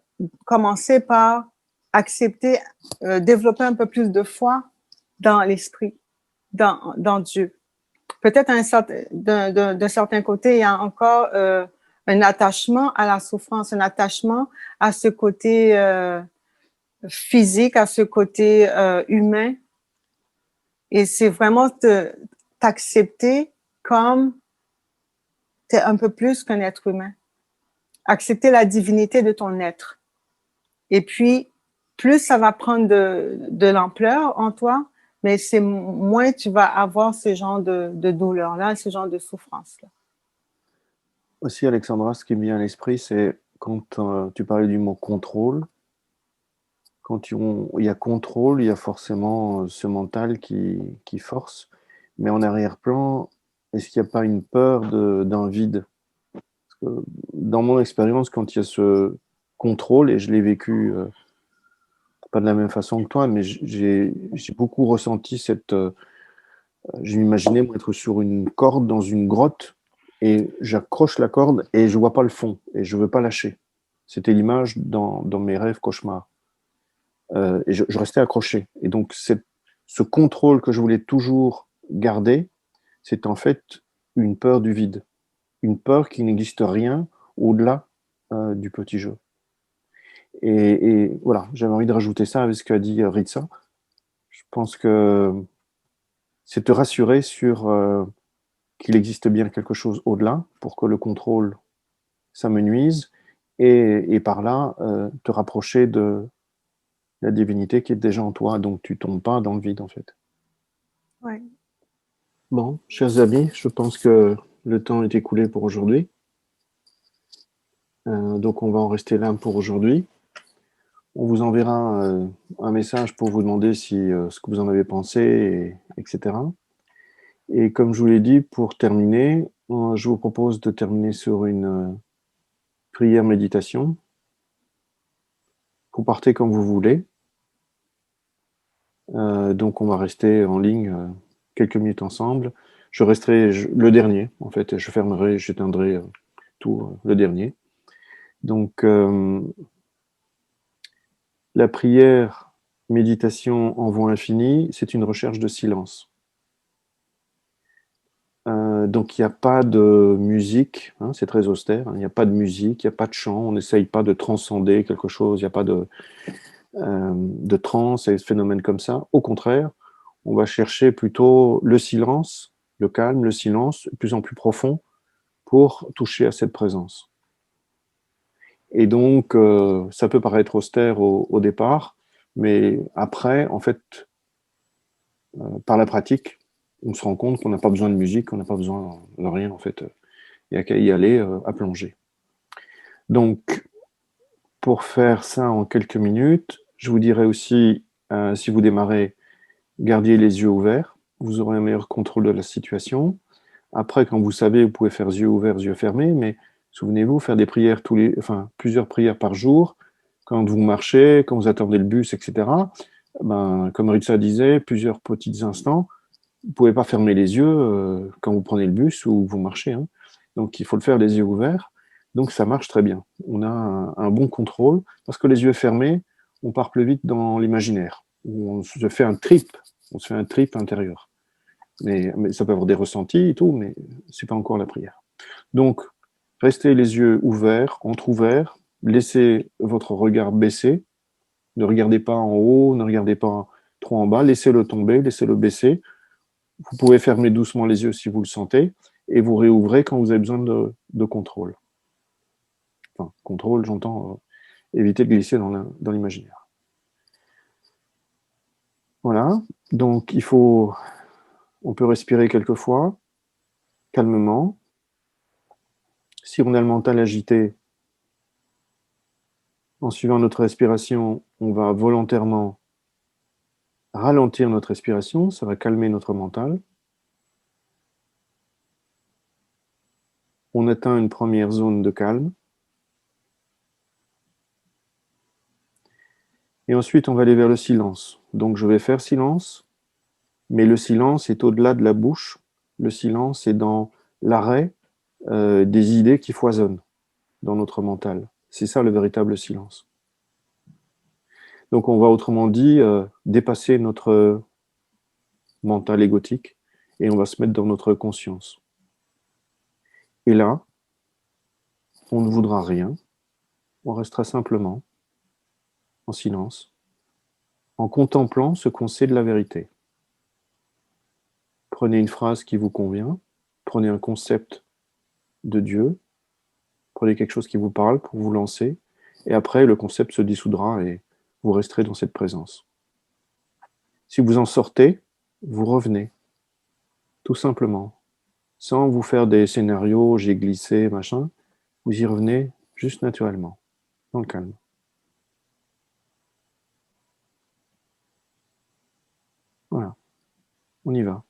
commencer par accepter, développer un peu plus de foi dans l'esprit, dans Dieu. Peut-être d'un certain côté, il y a encore un attachement à la souffrance, un attachement à ce côté physique, à ce côté humain. Et c'est vraiment t'accepter comme t'es un peu plus qu'un être humain. Accepter la divinité de ton être. Et puis, plus ça va prendre de l'ampleur en toi, mais c'est moins tu vas avoir ce genre de douleur-là, ce genre de souffrance-là. Aussi, Alexandra, ce qui me vient à l'esprit, c'est quand tu parlais du mot contrôle. Quand il y a contrôle, il y a forcément ce mental qui force. Mais en arrière-plan, est-ce qu'il n'y a pas une peur d'un vide? Parce que dans mon expérience, quand il y a ce contrôle, et je l'ai vécu pas de la même façon que toi, mais j'ai beaucoup ressenti je m'imaginais être sur une corde dans une grotte et j'accroche la corde et je vois pas le fond et je veux pas lâcher. C'était l'image dans mes rêves cauchemars. Et je restais accroché. Et donc, ce contrôle que je voulais toujours garder, c'est en fait une peur du vide. Une peur qu'il n'existe rien au-delà du petit jeu. Et voilà, j'avais envie de rajouter ça avec ce qu'a dit Ritsa. Je pense que c'est te rassurer sur qu'il existe bien quelque chose au-delà pour que le contrôle s'amenuise et par là te rapprocher de la divinité qui est déjà en toi, donc tu tombes pas dans le vide en fait. Ouais. Bon, chers amis, je pense que le temps est écoulé pour aujourd'hui. Donc on va en rester là pour aujourd'hui. On vous enverra un message pour vous demander ce que vous en avez pensé, etc. Et comme je vous l'ai dit, pour terminer, je vous propose de terminer sur une prière méditation. Vous partez comme vous voulez. Donc on va rester en ligne quelques minutes ensemble. Je resterai le dernier, en fait. Je fermerai, j'éteindrai tout le dernier. Donc la prière méditation en voix infinie, c'est une recherche de silence. Donc il n'y a pas de musique, hein, c'est très austère, hein, il n'y a pas de musique, il n'y a pas de chant, on n'essaye pas de transcender quelque chose, il n'y a pas de transe et de phénomènes comme ça. Au contraire, on va chercher plutôt le silence, le calme, le silence, de plus en plus profond, pour toucher à cette présence. Et donc, ça peut paraître austère au départ, mais après, en fait, par la pratique, on se rend compte qu'on n'a pas besoin de musique, qu'on n'a pas besoin de rien, en fait. Il n'y a qu'à y aller à plonger. Donc, pour faire ça en quelques minutes, je vous dirais aussi, si vous démarrez, gardez les yeux ouverts, vous aurez un meilleur contrôle de la situation. Après, quand vous savez, vous pouvez faire yeux ouverts, yeux fermés, mais souvenez-vous, faire des prières plusieurs prières par jour, quand vous marchez, quand vous attendez le bus, etc. Ben, comme Ritsa disait, plusieurs petits instants, vous ne pouvez pas fermer les yeux quand vous prenez le bus ou vous marchez, hein. Donc, il faut le faire les yeux ouverts. Donc, ça marche très bien. On a un bon contrôle parce que les yeux fermés, on part plus vite dans l'imaginaire. On se fait un trip. On se fait un trip intérieur. Mais ça peut avoir des ressentis et tout, mais c'est pas encore la prière. Donc, restez les yeux ouverts, entrouverts, laissez votre regard baisser. Ne regardez pas en haut, ne regardez pas trop en bas, laissez-le tomber, laissez-le baisser. Vous pouvez fermer doucement les yeux si vous le sentez, et vous réouvrez quand vous avez besoin de contrôle. Enfin, contrôle, j'entends éviter de glisser dans l'imaginaire. Voilà, donc on peut respirer quelques fois, calmement. Si on a le mental agité, en suivant notre respiration, on va volontairement ralentir notre respiration, ça va calmer notre mental. On atteint une première zone de calme. Et ensuite, on va aller vers le silence. Donc, je vais faire silence, mais le silence est au-delà de la bouche. Le silence est dans l'arrêt des idées qui foisonnent dans notre mental. C'est ça le véritable silence. Donc, on va autrement dit dépasser notre mental égotique et on va se mettre dans notre conscience. Et là, on ne voudra rien, on restera simplement en silence, en contemplant ce qu'on sait de la vérité. Prenez une phrase qui vous convient, prenez un concept de Dieu, prenez quelque chose qui vous parle pour vous lancer, et après le concept se dissoudra et vous resterez dans cette présence. Si vous en sortez, vous revenez, tout simplement, sans vous faire des scénarios, j'ai glissé, machin, vous y revenez juste naturellement, dans le calme. Voilà, on y va.